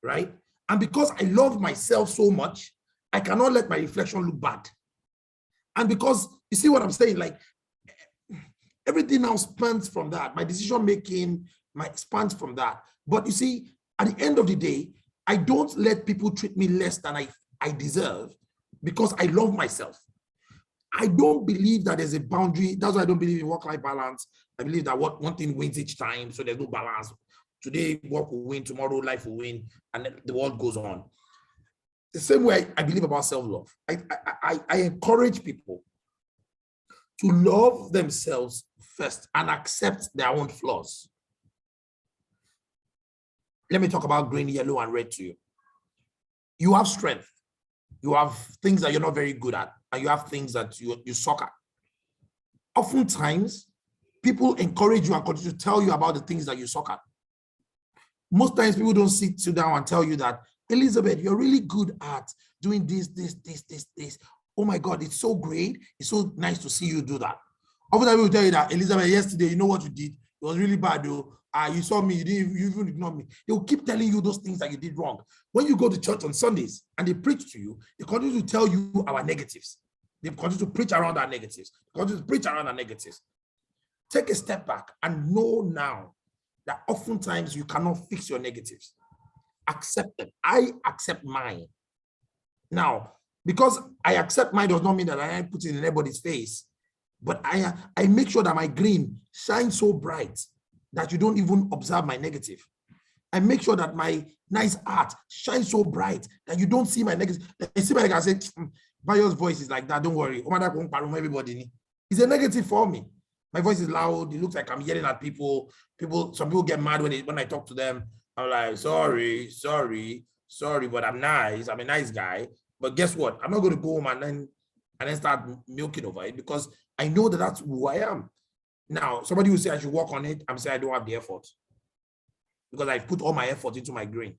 right? And because I love myself so much, I cannot let my reflection look bad. And because you see what I'm saying, like everything now spans from that. My decision making spans from that. But you see, at the end of the day, I don't let people treat me less than I deserve because I love myself. I don't believe that there's a boundary. That's why I don't believe in work-life balance. I believe that one thing wins each time, so there's no balance. Today, work will win, tomorrow, life will win, and the world goes on. The same way I believe about self-love. I encourage people to love themselves first and accept their own flaws. Let me talk about green, yellow, and red to you. You have strength. You have things that you're not very good at, and you have things that you suck at. Oftentimes, people encourage you and continue to tell you about the things that you suck at. Most times, people don't sit down and tell you that, Elizabeth, you're really good at doing this. Oh my God, it's so great. It's so nice to see you do that. Often I will tell you that, Elizabeth, yesterday, you know what you did? It was really bad though. You saw me, you even ignored me. They will keep telling you those things that you did wrong. When you go to church on Sundays and they preach to you, they continue to tell you our negatives. They continue to preach around our negatives. Take a step back and know now that oftentimes you cannot fix your negatives. Accept them. I accept mine. Now, because I accept mine does not mean that I put it in anybody's face, but I make sure that my green shines so bright that you don't even observe my negative. I make sure that my nice art shines so bright that you don't see my negative. You see, like I said, Bayo's voice is like that. Don't worry. Everybody. It's a negative for me. My voice is loud. It looks like I'm yelling at people. Some people get mad when I talk to them. I'm like, sorry, but I'm nice. I'm a nice guy. But guess what? I'm not going to go home and then start milking over it because I know that that's who I am. Now, somebody will say I should work on it. I'm saying I don't have the effort because I put all my effort into my green.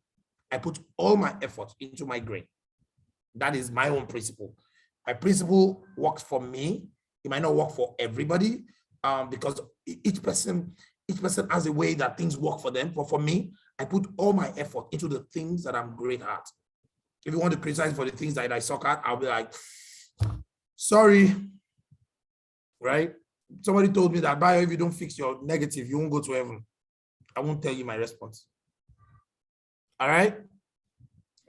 I put all my effort into my green. That is my own principle. My principle works for me. It might not work for everybody because each person has a way that things work for them. But for me, I put all my effort into the things that I'm great at. If you want to criticize for the things that I suck at, I'll be like, sorry, right? Somebody told me that, Bayo, if you don't fix your negative, you won't go to heaven. I won't tell you my response. All right?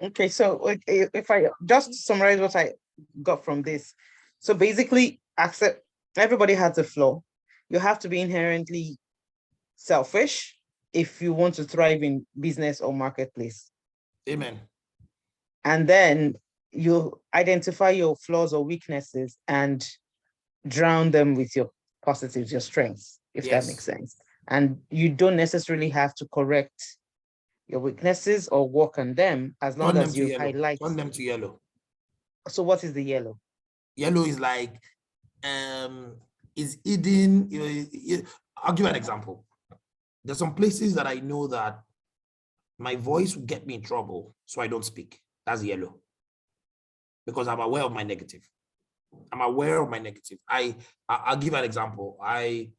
Okay, so if I just summarize what I got from this. So basically, accept everybody has a flaw. You have to be inherently selfish if you want to thrive in business or marketplace. Amen. And then you identify your flaws or weaknesses and drown them with your positives, your strengths, if that makes sense. And you don't necessarily have to correct your weaknesses or work on them as long as you highlight. Turn them to yellow. So what is the yellow? Yellow is like, is hidden. I'll give you an example. There's some places that I know that my voice will get me in trouble, so I don't speak. That's yellow. Because I'm aware of my negative. I'll give an example. I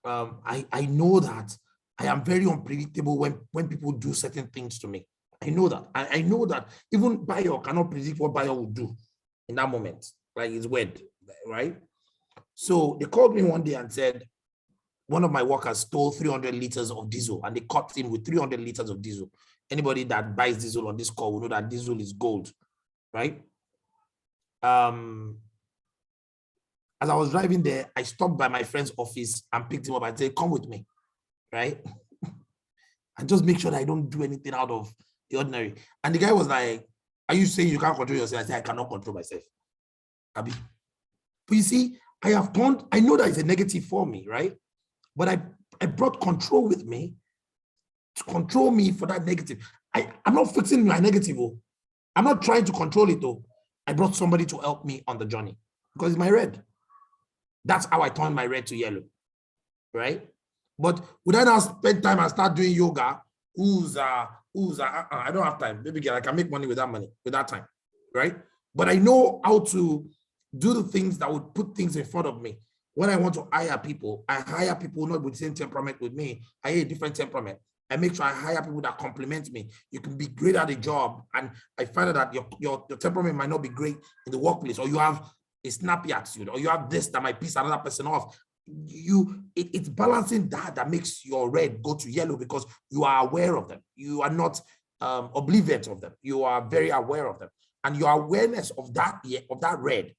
know that I am very unpredictable when people do certain things to me. I know that. I know that even Bayo cannot predict what Bayo will do in that moment. Like, it's weird, right? So they called me one day and said, one of my workers stole 300 liters of diesel and they caught him with 300 liters of diesel. Anybody that buys diesel on this call will know that diesel is gold, right? As I was driving there, I stopped by my friend's office and picked him up and said, come with me, right? And just make sure that I don't do anything out of the ordinary. And the guy was like, are you saying you can't control yourself? I said, I cannot control myself, Abi. But you see, I know that it's a negative for me, right? But I brought control with me to control me for that negative. I'm not fixing my negative. Oh. I'm not trying to control it though. I brought somebody to help me on the journey because it's my red. That's how I turned my red to yellow, right? But would I now spend time and start doing yoga? I don't have time. Baby girl, I can make money with that money, with that time, right? But I know how to do the things that would put things in front of me. When I want to hire people, I hire people not with the same temperament with me. I hire a different temperament. I make sure I hire people that complement me. You can be great at a job, and I find out that your temperament might not be great in the workplace, or you have a snappy attitude, or you have this that might piss another person off. It's balancing that makes your red go to yellow because you are aware of them. You are not oblivious of them. You are very aware of them, and your awareness of that red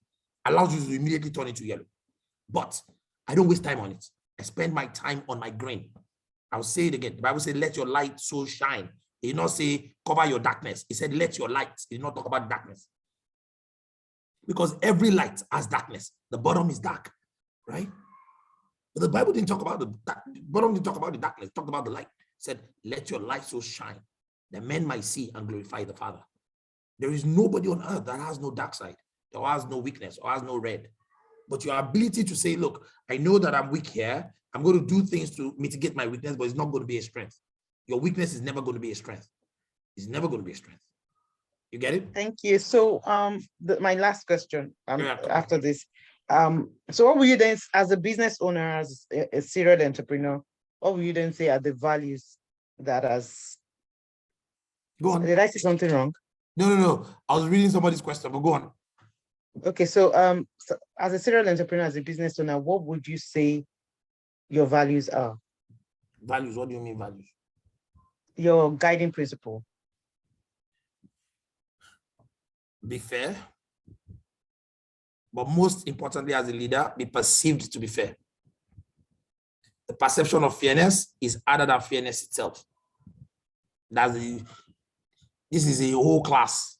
allows you to immediately turn into yellow. But I don't waste time on it. I spend my time on my green. I'll say it again. The Bible said, let your light so shine. It did not say cover your darkness. It said, let your light. It did not talk about darkness. Because every light has darkness. The bottom is dark, right? But the Bible didn't talk about the bottom, didn't talk about the darkness. It talked about the light. It said, let your light so shine that men might see and glorify the Father. There is nobody on earth that has no dark side, or has no weakness, or has no red. But your ability to say, look, I know that I'm weak here. I'm going to do things to mitigate my weakness, but it's not going to be a strength. Your weakness is never going to be a strength. It's never going to be a strength. You get it? Thank you. So my last question after this. So what will you then, as a business owner, as a serial entrepreneur, what will you then say are the values that has... Go on. Did I say something wrong? No. I was reading somebody's question, but go on. Okay, so as a serial entrepreneur, as a business owner, what would you say your values are? Values, what do you mean values? Your guiding principle. Be fair. But most importantly, as a leader, be perceived to be fair. The perception of fairness is other than fairness itself. This is a whole class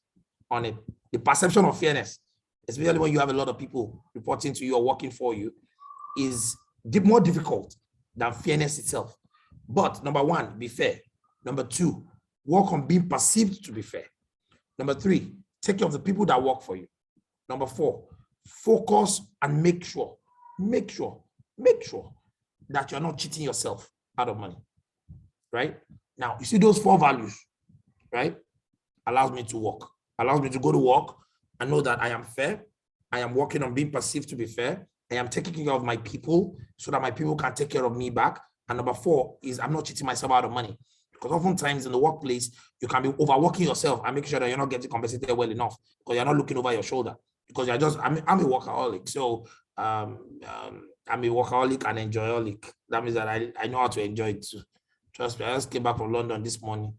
on it. The perception of fairness, especially when you have a lot of people reporting to you or working for you, is more difficult than fairness itself. But number one, be fair. Number two, work on being perceived to be fair. Number three, take care of the people that work for you. Number four, focus and make sure that you're not cheating yourself out of money, right? Now, you see those four values, right? Allows me to work, allows me to go to work and know that I am fair. I am working on being perceived to be fair. I am taking care of my people so that my people can take care of me back. And number four is I'm not cheating myself out of money. Because oftentimes in the workplace, you can be overworking yourself and making sure that you're not getting compensated well enough because you're not looking over your shoulder. Because I'm a workaholic. So I'm a workaholic and enjoyaholic. That means that I know how to enjoy it too. Trust me, I just came back from London this morning.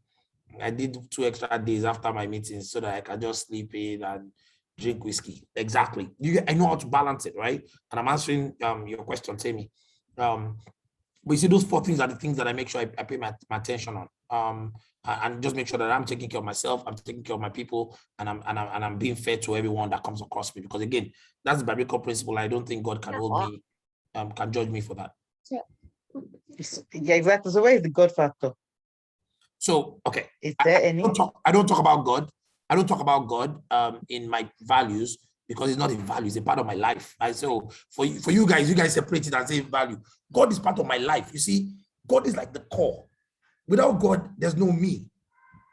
I did 2 extra days after my meetings so that I can just sleep in and drink whiskey. Exactly. I know how to balance it, right? And I'm answering your question, Tammy. But you see, those four things are the things that I make sure I pay my attention on. And just make sure that I'm taking care of myself, I'm taking care of my people, and I'm being fair to everyone that comes across me. Because again, that's the biblical principle. I don't think God can hold me, can judge me for that. Yeah, exactly. So where is the God factor? So, okay. Is there any? I don't talk about God. I don't talk about God in my values because it's not a value, it's a part of my life. So for you guys separate it and say value. God is part of my life. You see, God is like the core. Without God, there's no me,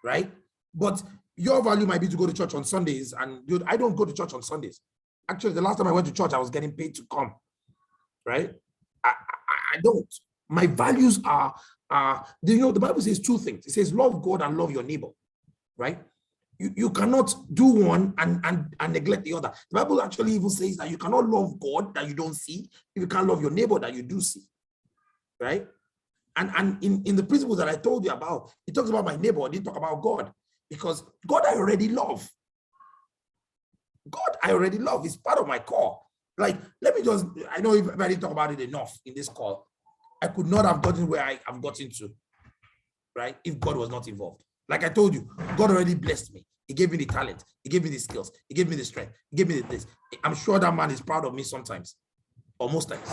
right? But your value might be to go to church on Sundays, and dude, I don't go to church on Sundays. Actually, the last time I went to church, I was getting paid to come, right? I don't. My values are the Bible says two things. It says love God and love your neighbor, right? You cannot do one and neglect the other. The Bible actually even says that you cannot love God that you don't see if you can't love your neighbor that you do see, right? And in the principles that I told you about, it talks about my neighbor, it didn't talk about God, because God I already love. God I already love is part of my core. Like, let me just, I know if I didn't talk about it enough in this call, I could not have gotten where I have gotten to, right, if God was not involved. Like I told you, God already blessed me. He gave me the talent. He gave me the skills. He gave me the strength. He gave me this. I'm sure that man is proud of me sometimes, or most times.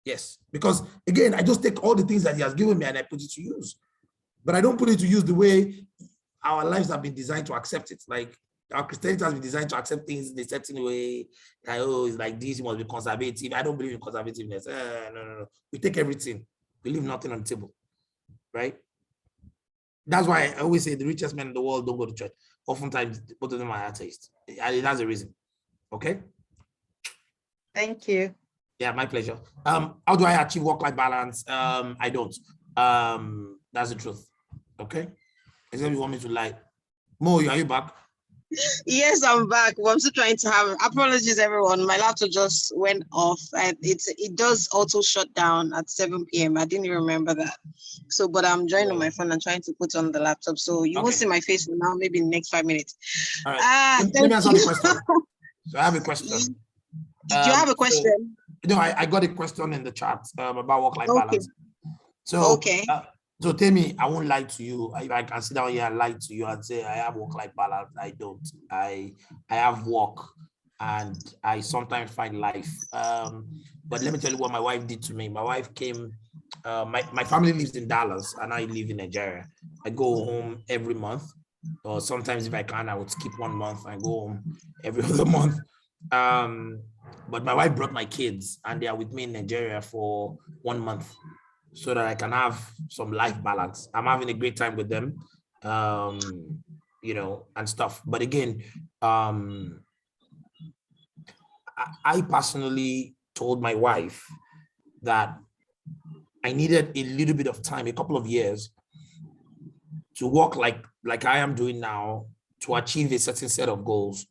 Yes, because again, I just take all the things that he has given me and I put it to use. But I don't put it to use the way our lives have been designed to accept it. Like, our Christianity has been designed to accept things in a certain way. Like, oh, it's like this, you must be conservative. I don't believe in conservativeness. No. We take everything. We leave nothing on the table, right? That's why I always say the richest men in the world don't go to church. Oftentimes, both of them are atheists. That's the reason. Okay? Thank you. Yeah, my pleasure. How do I achieve work-life balance? I don't. That's the truth. Okay? Except you want me to lie. Mo, are you back? Yes, I'm back. Well, I'm still trying to have apologies, everyone. My laptop just went off, and it does auto shut down at 7 p.m. I didn't even remember that. So, but I'm joining on my phone and trying to put on the laptop. So you won't see my face for now, maybe in the next 5 minutes. All right. Let me answer the question. So I have a question. Did you have a question? I got a question in the chat about work-life balance. So, so tell me, I won't lie to you. I can sit down here and lie to you and say I have work-life balance. I don't. I have work and I sometimes find life. But let me tell you what my wife did to me. My wife came, my family lives in Dallas and I live in Nigeria. I go home every month, or sometimes if I can, I would skip 1 month and go home every other month. But my wife brought my kids and they are with me in Nigeria for 1 month so that I can have some life balance. I'm having a great time with them, you know, and stuff. But again, I personally told my wife that I needed a little bit of time, a couple of years, to work like I am doing now, to achieve a certain set of goals,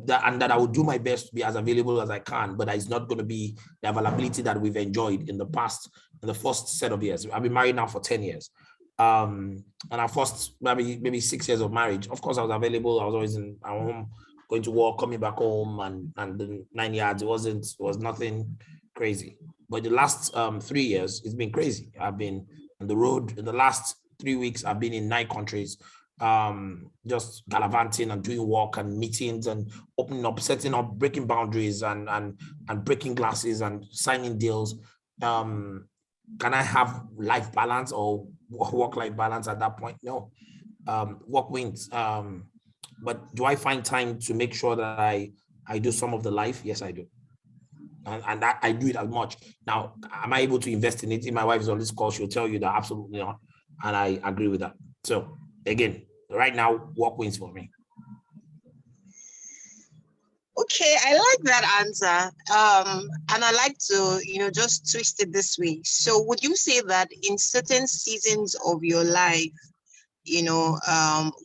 and that I will do my best to be as available as I can, but it's not going to be the availability that we've enjoyed in the past, in the first set of years. I've been married now for 10 years. And our first maybe 6 years of marriage, of course, I was available. I was always in our home, going to work, coming back home, and the 9 yards. It was nothing crazy. But the last 3 years, it's been crazy. I've been on the road. In the last 3 weeks, I've been in 9 countries. Just gallivanting and doing work and meetings and opening up, setting up, breaking boundaries and breaking glasses and signing deals. Can I have life balance or work-life balance at that point? No. Work wins. But do I find time to make sure that I do some of the life? Yes, I do. And that I do it as much. Now, am I able to invest in it? If my wife is on this call, she'll tell you that absolutely not. And I agree with that. So again, right now, work wins for me. Okay, I like that answer. And I like to, just twist it this way. So would you say that in certain seasons of your life,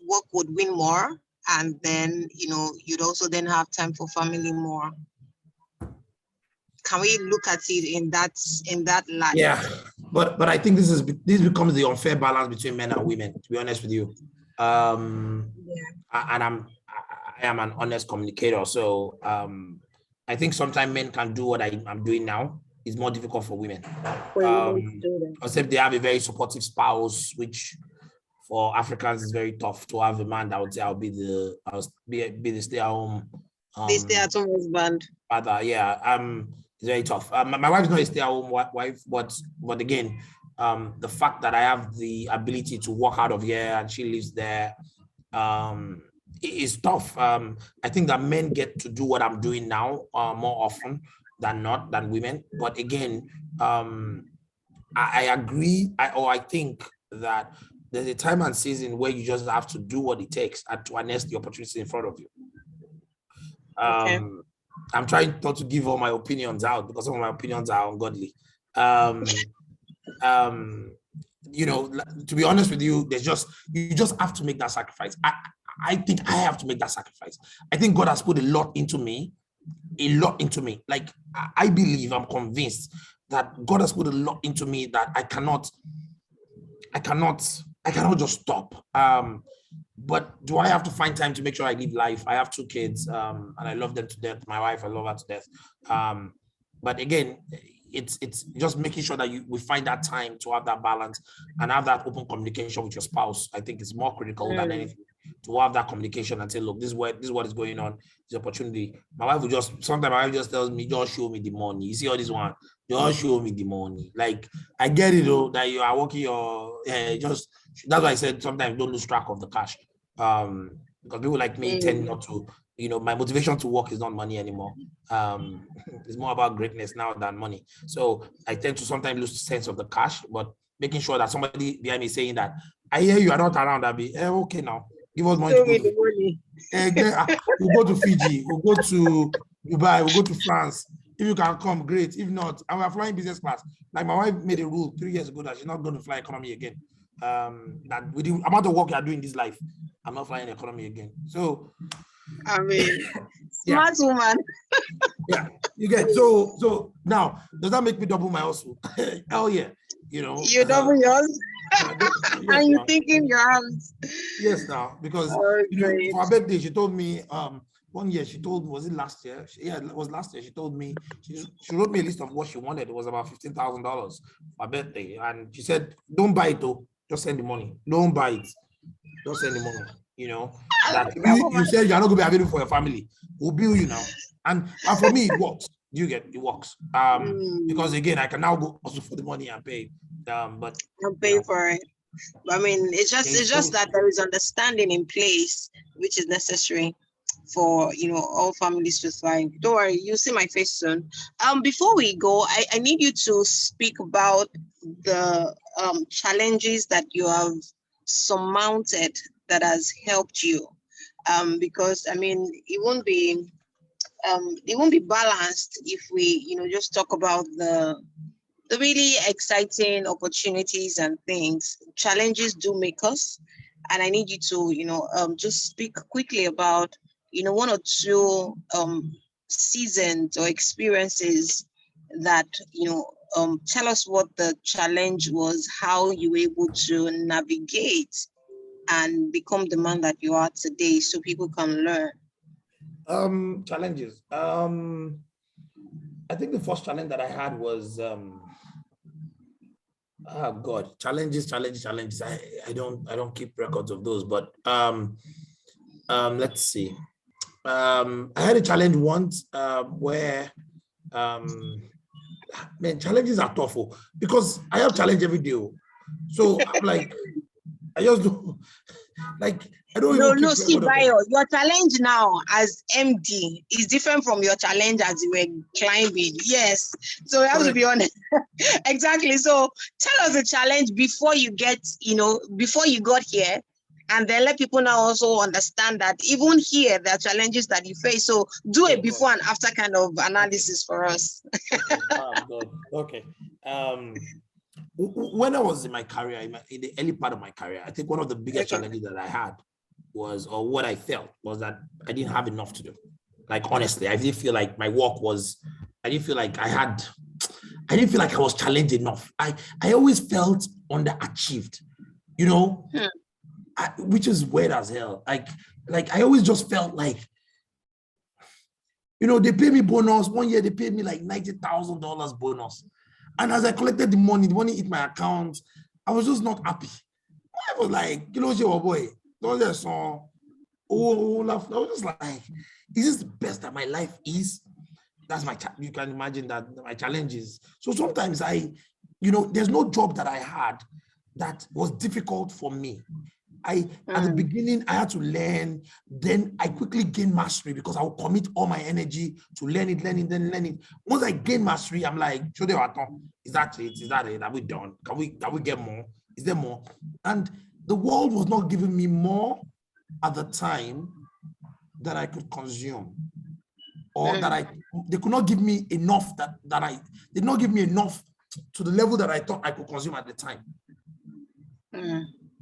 work would win more, and then, you'd also then have time for family more? Can we look at it in that light? Yeah, but I think this becomes the unfair balance between men and women, to be honest with you. And I am an honest communicator, so I think sometimes men can do what I'm doing now. It's more difficult for women, except they have a very supportive spouse, which for Africans is very tough to have a man that would say I'll be the stay-at-home husband. Father, yeah, it's very tough. My wife's not a stay-at-home wife, but again, the fact that I have the ability to walk out of here and she lives there, is tough. I think that men get to do what I'm doing now more often than women. But again, I agree. I think that there's a time and season where you just have to do what it takes to harness the opportunity in front of you. Okay. I'm trying not to give all my opinions out because some of my opinions are ungodly. To be honest with you, you just have to make that sacrifice. I think I have to make that sacrifice. I think God has put a lot into me, a lot into me. Like I believe, I'm convinced that God has put a lot into me that I cannot just stop. But do I have to find time to make sure I live life? I have 2 kids, and I love them to death. My wife, I love her to death. But again, it's just making sure that we find that time to have that balance and have that open communication with your spouse. I think it's more critical than anything, to have that communication and say, look, this is what is going on, this opportunity. My wife will sometimes my wife just tells me, just show me the money. You see all this one, just show me the money. Like, I get it though, that you are working that's why I said sometimes don't lose track of the cash. Because people like me tend not to, my motivation to work is not money anymore. It's more about greatness now than money. So I tend to sometimes lose sense of the cash, but making sure that somebody behind me saying that, I hear you are not around, I'll be okay now. Give us money. We'll go to Fiji, we'll go to Dubai, we'll go to France. If you can come, great. If not, and we're flying business class. Like my wife made a rule 3 years ago that she's not going to fly economy again. That with the amount of work you are doing this life, I'm not flying economy again. So I mean, smart woman. Yeah, you get so now, does that make me double my hustle? Hell yeah, you double yours. And you thinking your hands. Yes, now, because for her birthday, she told me 1 year, was it last year? Yeah, it was last year. She told me, she wrote me a list of what she wanted. It was about $15,000 for her birthday. And she said, don't buy it though, just send the money. Don't buy it, just send the money. That you said you're not gonna be available for your family. We'll bill you now. And for me, it works. It works. Because again, I can now go also for the money and pay. But I'll pay for it. I mean, it's just that there is understanding in place, which is necessary for all families to thrive. Don't worry, you'll see my face soon. Before we go, I need you to speak about the challenges that you have surmounted that has helped you. Because I mean, it won't be balanced if we just talk about the really exciting opportunities and things. Challenges do make us, and I need you to just speak quickly about 1 or 2 seasons or experiences that tell us what the challenge was, how you were able to navigate and become the man that you are today, so people can learn. Challenges. I think the first challenge that I had was challenges. I don't keep records of those, but let's see. I had a challenge once where man, challenges are tough because I have challenge every day. So I'm like, I just do like I don't No, see, Bayo, your challenge now as MD is different from your challenge as you were climbing. Yes. So we have to be honest. Exactly. So tell us the challenge before you before you got here, and then let people now also understand that even here there are challenges that you face. So do a before and after kind of analysis for us. Okay. When I was in my career, in the early part of my career, I think one of the biggest challenges that I had was, or what I felt was, that I didn't have enough to do. Like, honestly, I didn't feel like my work was, I didn't feel like I was challenged enough. I always felt underachieved, which is weird as hell. Like I always just felt like, they pay me bonus. 1 year, they paid me like $90,000 bonus. And as I collected the money hit my account, I was just not happy. I was like, boy, I was just like, is this the best that my life is? That's you can imagine that my challenges. So sometimes there's no job that I had that was difficult for me. At the beginning, I had to learn. Then I quickly gained mastery because I would commit all my energy to learn it. Once I gain mastery, I'm like, is that it? Are we done? Can we get more? Is there more? And the world was not giving me more at the time that I could consume, or they could not give me enough they did not give me enough to the level that I thought I could consume at the time.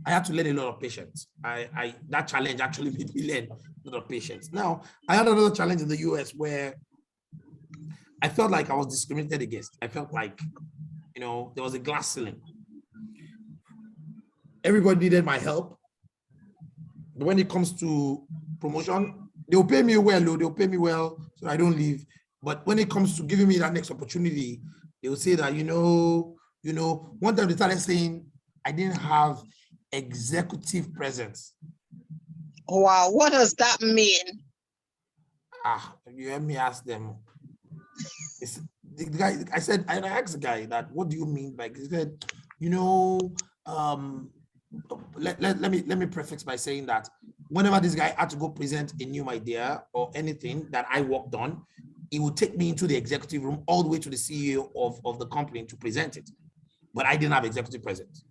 I had to learn a lot of patience. That challenge actually made me learn a lot of patience. Now, I had another challenge in the US where I felt like I was discriminated against. I felt like, you know, there was a glass ceiling. Everybody needed my help. But when it comes to promotion, they'll pay me well, they'll pay me well so I don't leave. But when it comes to giving me that next opportunity, they'll say that, you know, one time they started saying I didn't have executive presence. Wow, what does that mean? You heard me ask them. The guy, I asked the guy that, what do you mean by, he said, you know, let me prefix by saying that whenever this guy had to go present a new idea or anything that I worked on, he would take me into the executive room all the way to the CEO of the company to present it. But I didn't have executive presence,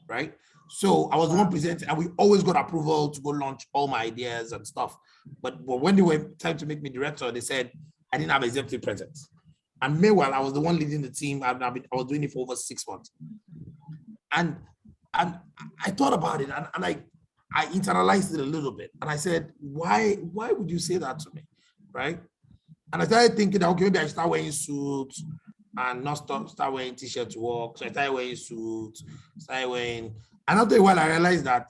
right? So I was the one presenting, and we always got approval to go launch all my ideas and stuff. But when they were time to make me director, they said I didn't have executive presence. And meanwhile, I was the one leading the team. I was doing it for over 6 months. And I thought about it, and I internalized it a little bit. And I said, why would you say that to me, right? And I started thinking that, okay, maybe I start wearing suits and not start wearing t-shirt to work. So I started wearing suits, and after a while, I realized that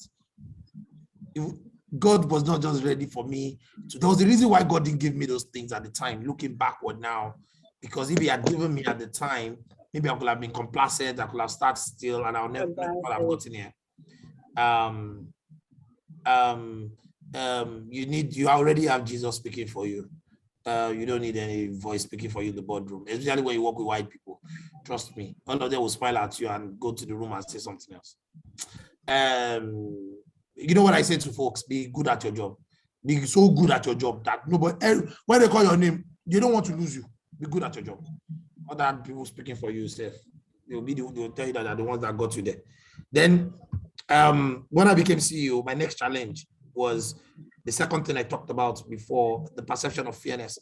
God was not just ready for me. So there was a reason why God didn't give me those things at the time, looking backward now, because if he had given me at the time, maybe I could have been complacent, I could have started still, and I'll never have gotten here. You already have Jesus speaking for you. You don't need any voice speaking for you in the boardroom, especially when you work with white people. Trust me, all of them will smile at you and go to the room and say something else. You know what I say to folks? Be good at your job. Be so good at your job that nobody, when they call your name, they don't want to lose you. Be good at your job. Other people speaking for you, they'll tell you that they're the ones that got you there. Then, when I became CEO, my next challenge was the second thing I talked about before, the perception of fairness,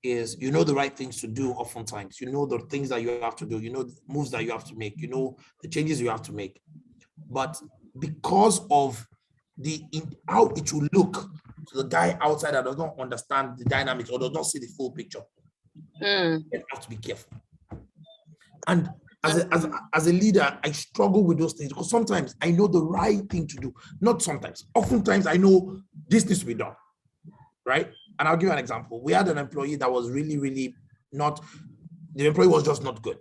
is you know the right things to do oftentimes. You know the things that you have to do. You know the moves that you have to make. You know the changes you have to make. But because of how it will look to the guy outside that does not understand the dynamics or does not see the full picture, you have to be careful. And as a leader, I struggle with those things because sometimes I know the right thing to do. Not sometimes. Oftentimes I know this needs to be done, right? And I'll give you an example. We had an employee that was really, really not, the employee was just not good.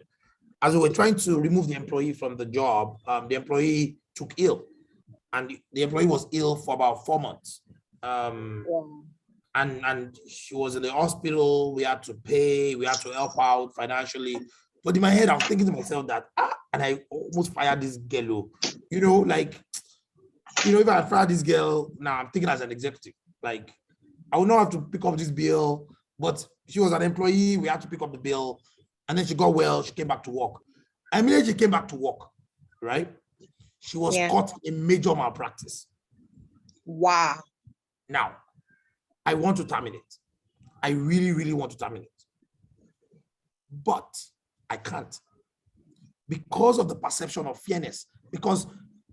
As we were trying to remove the employee from the job, the employee took ill. And the employee was ill for about 4 months. And she was in the hospital. We had to pay, we had to help out financially. But in my head, I was thinking to myself that, and I almost fired this girl. If I had fired this girl, now I'm thinking as an executive, like, I would not have to pick up this bill, but she was an employee, we had to pick up the bill, and then she got well, she came back to work. Immediately she came back to work, right? She was caught in major malpractice. Wow. Now, I want to terminate. I really, really want to terminate. But I can't because of the perception of fairness, because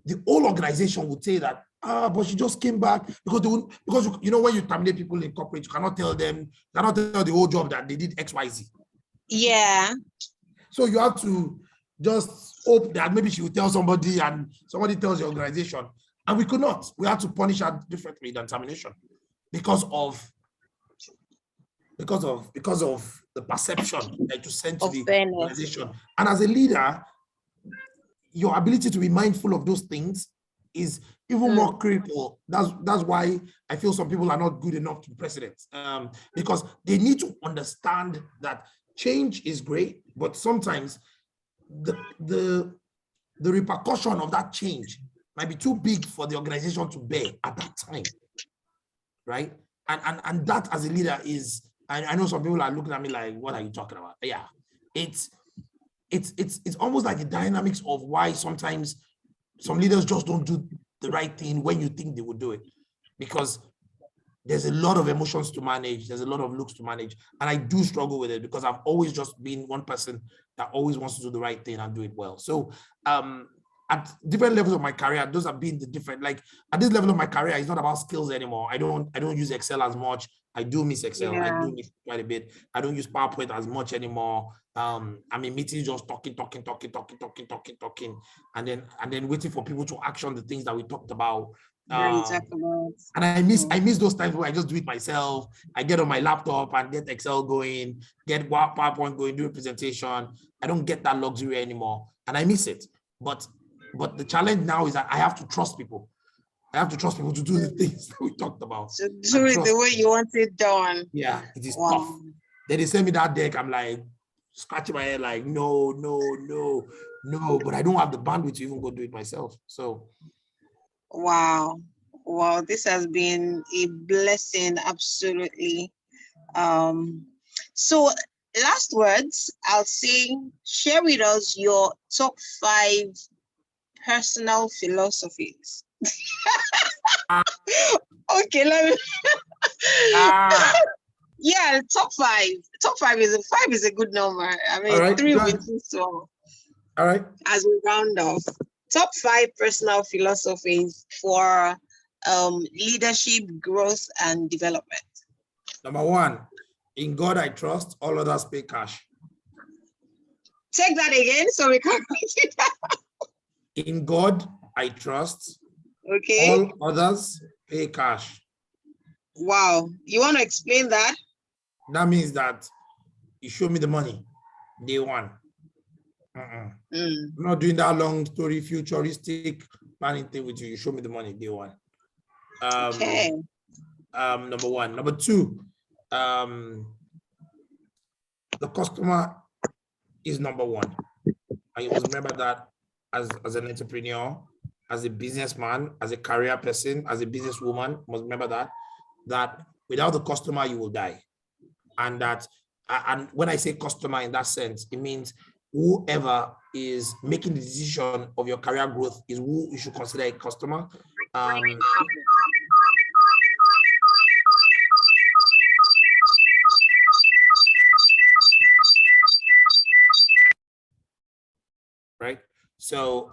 the whole organization would say that, but she just came back because when you terminate people in corporate, you cannot tell the whole job that they did XYZ. Yeah. So you have to just hope that maybe she will tell somebody and somebody tells the organization. And we could not. We had to punish her differently than termination because of the perception that you send to the organization. And as a leader, your ability to be mindful of those things is even more critical. That's why I feel some people are not good enough to be presidents, because they need to understand that change is great, but sometimes the repercussion of that change might be too big for the organization to bear at that time, right? And that as a leader is, I know some people are looking at me like, what are you talking about? Yeah, it's almost like the dynamics of why sometimes some leaders just don't do the right thing when you think they would do it, because there's a lot of emotions to manage, there's a lot of looks to manage, and I do struggle with it because I've always just been one person that always wants to do the right thing and do it well. So at different levels of my career, those have been the different, like at this level of my career, it's not about skills anymore. I don't use Excel as much. I do miss Excel. I do miss quite a bit. I don't use PowerPoint as much anymore. I'm in meetings just talking, and then waiting for people to action the things that we talked about. And I miss those times where I just do it myself. I get on my laptop and get Excel going, get PowerPoint going, do a presentation. I don't get that luxury anymore, and I miss it. But the challenge now is that I have to trust people. I have to trust people to do the things that we talked about. So do it the way you want it done. Yeah, it is tough. Then they send me that deck. I'm like scratching my head, like no. But I don't have the bandwidth to even go do it myself. So. Wow, this has been a blessing, absolutely. So last words, I'll say, share with us your top 5 personal philosophies. Okay, let me. Yeah, top 5. Top 5 is a good number. I mean, right, 3 will do so. All right. As we round off, top 5 personal philosophies for leadership, growth, and development. Number 1, in God I trust, all others pay cash. Take that again so we can continue. In God I trust, okay, all others pay cash. Wow, you want to explain that? That means that you show me the money, day one. I'm not doing that long story, futuristic planning thing with you. You show me the money, day one. Okay. Number 1. Number 2, the customer is number 1. And you must remember that as an entrepreneur, as a businessman, as a career person, as a businesswoman, you must remember that without the customer, you will die. And that, and when I say customer in that sense, it means whoever is making the decision of your career growth is who you should consider a customer. Right. So,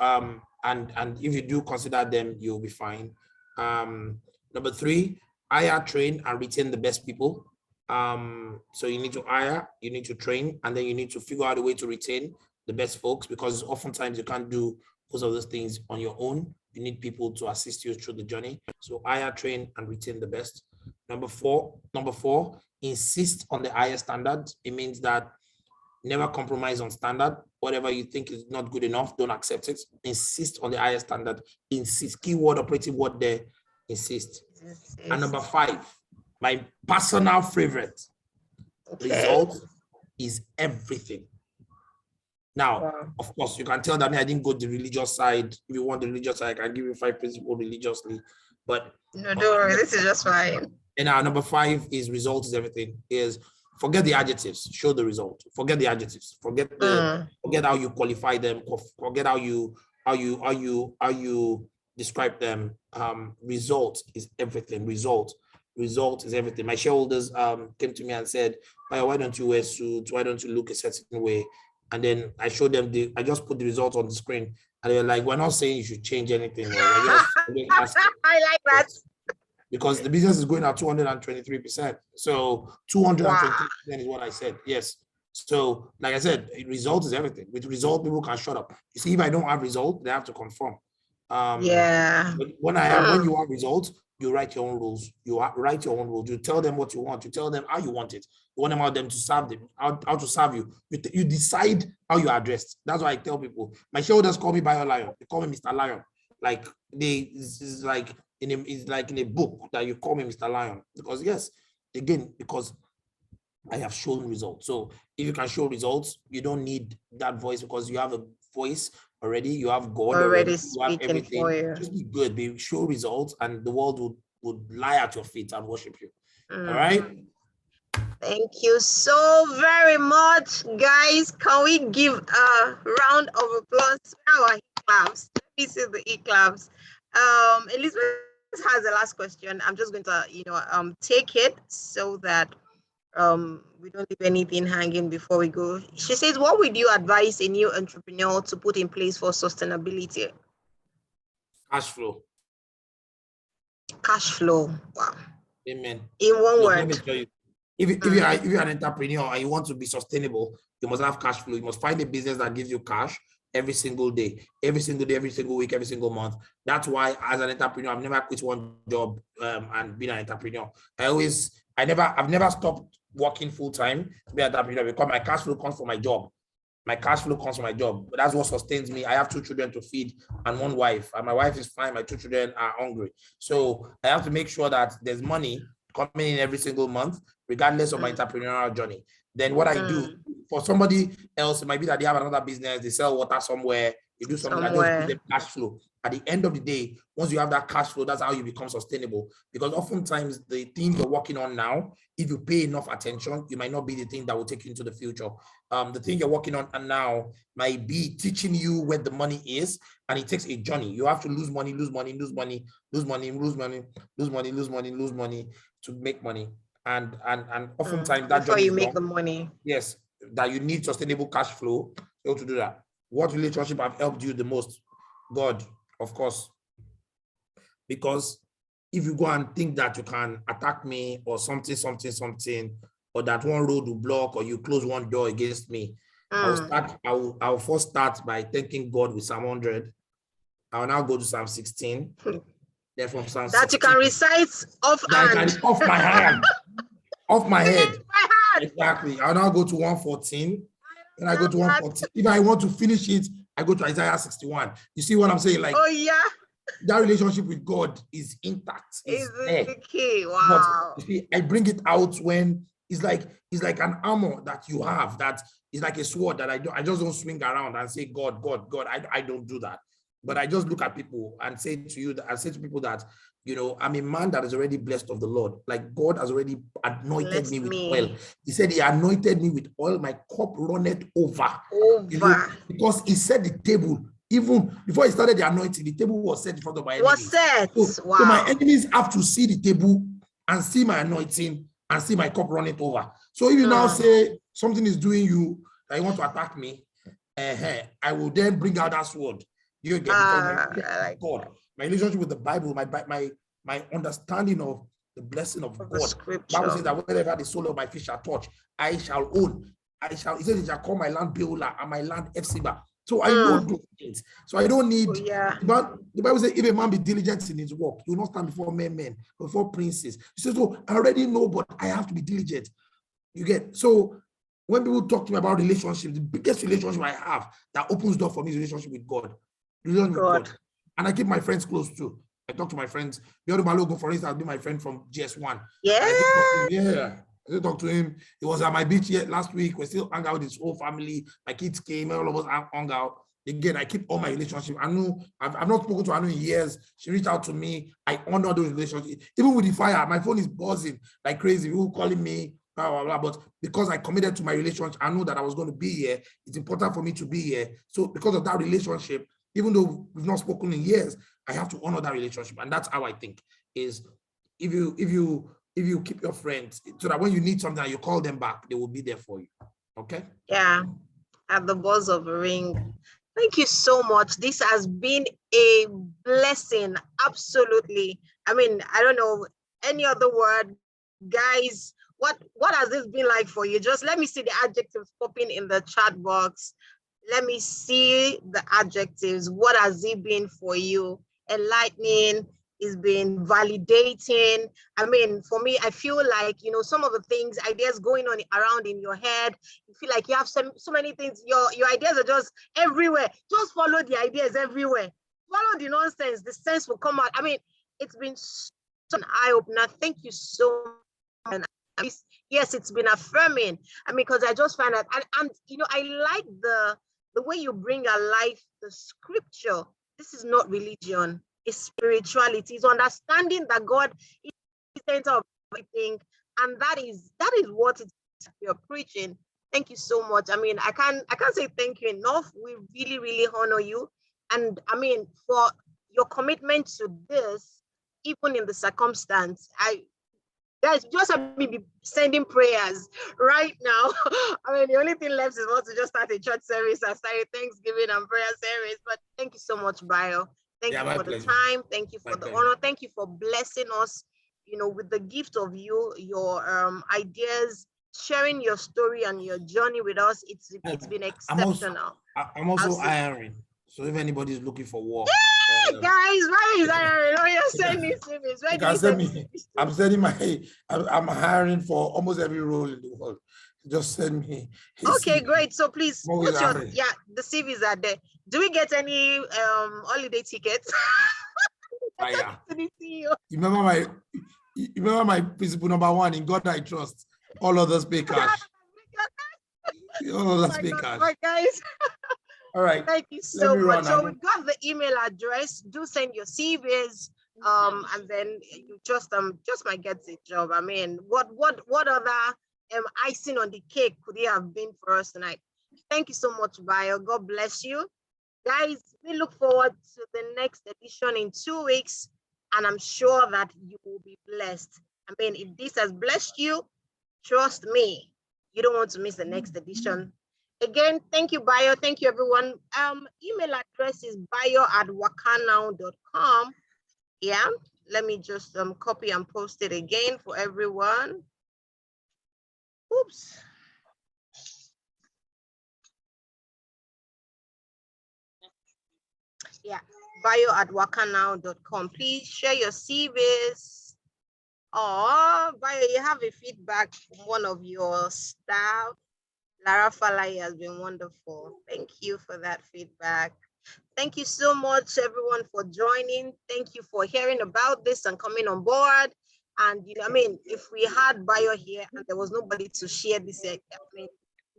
and if you do consider them, you'll be fine. Number 3, hire, train, and retain the best people. So you need to hire, you need to train, and then you need to figure out a way to retain the best folks, because oftentimes you can't do most of those things on your own. You need people to assist you through the journey. So hire, train, and retain the best. Number four, insist on the highest standard. It means that never compromise on standard. Whatever you think is not good enough, don't accept it. Insist on the highest standard. Insist. Keyword, operative word there. Insist. And number 5, my personal favorite, result is everything. Now, of course, you can tell that I didn't go the religious side. If you want the religious side, I can give you 5 principles religiously. But no, don't worry, this is just fine. And now number 5 is result is everything. Is forget the adjectives, show the result. Forget the adjectives. Forget how you qualify them. Forget how you describe them. Result is everything. Result is everything. My shareholders came to me and said, why don't you wear suits? Why don't you look a certain way? And then I showed them I just put the results on the screen, and they're like, we're not saying you should change anything. I like that. Because the business is going at 223%. So 223% is what I said. Yes. So like I said, result is everything. With result, people can shut up. You see, if I don't have result, they have to conform. When you have results, you write your own rules. You write your own rules. You tell them what you want. You tell them how you want it. You want them to serve them, how to serve you. You decide how you are addressed. That's why I tell people. My shareholders call me Bayo Lion. They call me Mr. Lion. Like it's like in a book that you call me Mr. Lion. Because yes, again, because I have shown results. So if you can show results, you don't need that voice, because you have a voice already. You have God already. You have everything. For you. Just be good. Show results, and the world would lie at your feet and worship you. All right. Thank you so very much, guys. Can we give a round of applause for our e-claps? Let me see the e-claps. Elizabeth has the last question. I'm just going to, take it so that we don't leave anything hanging before we go. She says, what would you advise a new entrepreneur to put in place for sustainability? Cash flow. Cash flow. Wow. Amen. In one Look, let me word. tell you. If you're an entrepreneur and you want to be sustainable, you must have cash flow. You must find a business that gives you cash every single day, every single week, every single month. That's why, as an entrepreneur, I've never quit one job and been an entrepreneur. I've never stopped working full time to be an entrepreneur because my cash flow comes from my job. My cash flow comes from my job. But that's what sustains me. I have 2 children to feed and 1 wife, and my wife is fine. My 2 children are hungry. So I have to make sure that there's money coming in every single month, regardless of my entrepreneurial journey. Then what I do for somebody else, it might be that they have another business, they sell water somewhere, they do something that just gives them cash flow. At the end of the day, once you have that cash flow, that's how you become sustainable. Because oftentimes the thing you're working on now, if you pay enough attention, you might not be the thing that will take you into the future. The thing you're working on now might be teaching you where the money is, and it takes a journey. You have to lose money to make money. And oftentimes that Before journey you is make long. the money. Yes, that you need sustainable cash flow to do that. What relationship have helped you the most? God, of course. Because if you go and think that you can attack me or something, or that one road will block or you close one door against me, I'll first start by thanking God with Psalm 100. I'll now go to Psalm 16. Then from Psalm that 16, you can recite offhand. Off my hand. Off my head. My hand. Exactly. I'll now go to 114. Then I go to 114. If I want to finish it, I go to Isaiah 61. You see what I'm saying? Like, oh yeah, that relationship with God is intact. is there. the key. Wow. But you see, I bring it out when it's like an armor that you have, that is like a sword that I just don't swing around and say, God. I don't do that. But I just look at people and say to people that, I'm a man that is already blessed of the Lord. Like, God has already anointed me with oil. He said he anointed me with oil. My cup runneth over. Because he set the table. Even before he started the anointing, the table was set in front of my enemies. So my enemies have to see the table and see my anointing and see my cup running over. So if you now say something is doing you, that you want to attack me, I will then bring out that sword. You get, because my relationship with the Bible, my understanding of the blessing of God. The Bible says that wherever the sole of my feet shall touch, I shall own. He says he shall call my land Beulah and my land Ephsiba. So I know those things. So I don't need. But the Bible says, if a man be diligent in his work, he will not stand before men, before princes. He says, so I already know, but I have to be diligent. You get. So when people talk to me about relationships, the biggest relationship I have that opens door for me is relationship with God. God. And I keep my friends close too. I talk to my friends. Biodo Balogun, for instance, has been my friend from GS1. I still talk to him. He was at my beach last week. We still hung out with his whole family. My kids came, all of us hung out. Again, I keep all my relationships. I know I've not spoken to Anu in years. She reached out to me. I honor those relationships. Even with the fire, my phone is buzzing like crazy. People calling me, blah, blah, blah. But because I committed to my relationship, I knew that I was going to be here. It's important for me to be here. So because of that relationship, even though we've not spoken in years, I have to honor that relationship. And that's how I think is if you keep your friends so that when you need something and you call them back, they will be there for you. Okay? Yeah, at the buzz of a ring. Thank you so much. This has been a blessing. Absolutely. I mean, I don't know any other word. Guys, what has this been like for you? Just let me see the adjectives popping in the chat box. Let me see the adjectives. What has it been for you? Enlightening. It's been validating. I mean, for me, I feel like, some of the things, ideas going on around in your head, you feel like you have so many things, your ideas are just everywhere. Just follow the ideas everywhere. Follow the nonsense, the sense will come out. I mean, it's been such an eye-opener. Thank you so much. And yes, it's been affirming. I mean, because I just find that, and I like the way you bring alive the scripture. This is not religion. Is spirituality, is understanding that God is the center of everything, and that is what you're preaching. Thank you so much. I mean, I can't say thank you enough. We really, really honor you, and I mean, for your commitment to this, even in the circumstance. Guys, just have me be sending prayers right now. I mean, the only thing left is to just start a church service and start a Thanksgiving and prayer service. But thank you so much, Bayo. Thank Yeah, you my for the pleasure. time. Thank you for My the pleasure. honor. Thank you for blessing us, with the gift of your ideas, sharing your story and your journey with us. It's been I'm also exceptional. I'm I'll also see. hiring. So if anybody's looking for work, Hey, guys, why is that? Oh, you're you sending can, CVs. Where you do can you send send me. CVs to? I'm sending I'm hiring for almost every role in the world. Just send me a Okay, CV. great. So please I'm always put your hiring. the CVs are there. Do we get any holiday tickets? I'm talking Yeah. to the CEO. You remember my principle number one, in God I trust. All others pay cash. All Oh others my pay God, cash. my guys. All right. Thank you Let so me much. run. So we got the email address. Do send your CVs. And then you just might get the job. I mean, what other icing on the cake could it have been for us tonight? Thank you so much, Bio. God bless you. Guys, we look forward to the next edition in 2 weeks, and I'm sure that you will be blessed. I mean, if this has blessed you, trust me, you don't want to miss the next edition. Again, thank you, Bio. Thank you, everyone. Email address is bio@wakanow.com. Yeah, let me just copy and post it again for everyone. Oops. Yeah, bio@wakanow.com. Please share your CVs. Oh, Bio, you have a feedback from one of your staff. Lara Falai has been wonderful. Thank you for that feedback. Thank you so much, everyone, for joining. Thank you for hearing about this and coming on board. And I mean, if we had Bio here and there was nobody to share this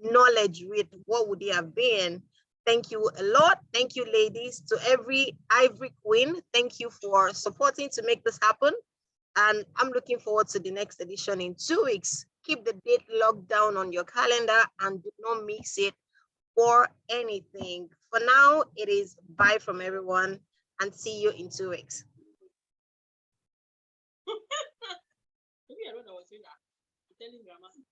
knowledge with, what would it have been? Thank you a lot. Thank you, ladies. To every Ivory Queen, thank you for supporting to make this happen. And I'm looking forward to the next edition in 2 weeks. Keep the date locked down on your calendar and do not miss it for anything. For now, it is bye from everyone and see you in 2 weeks.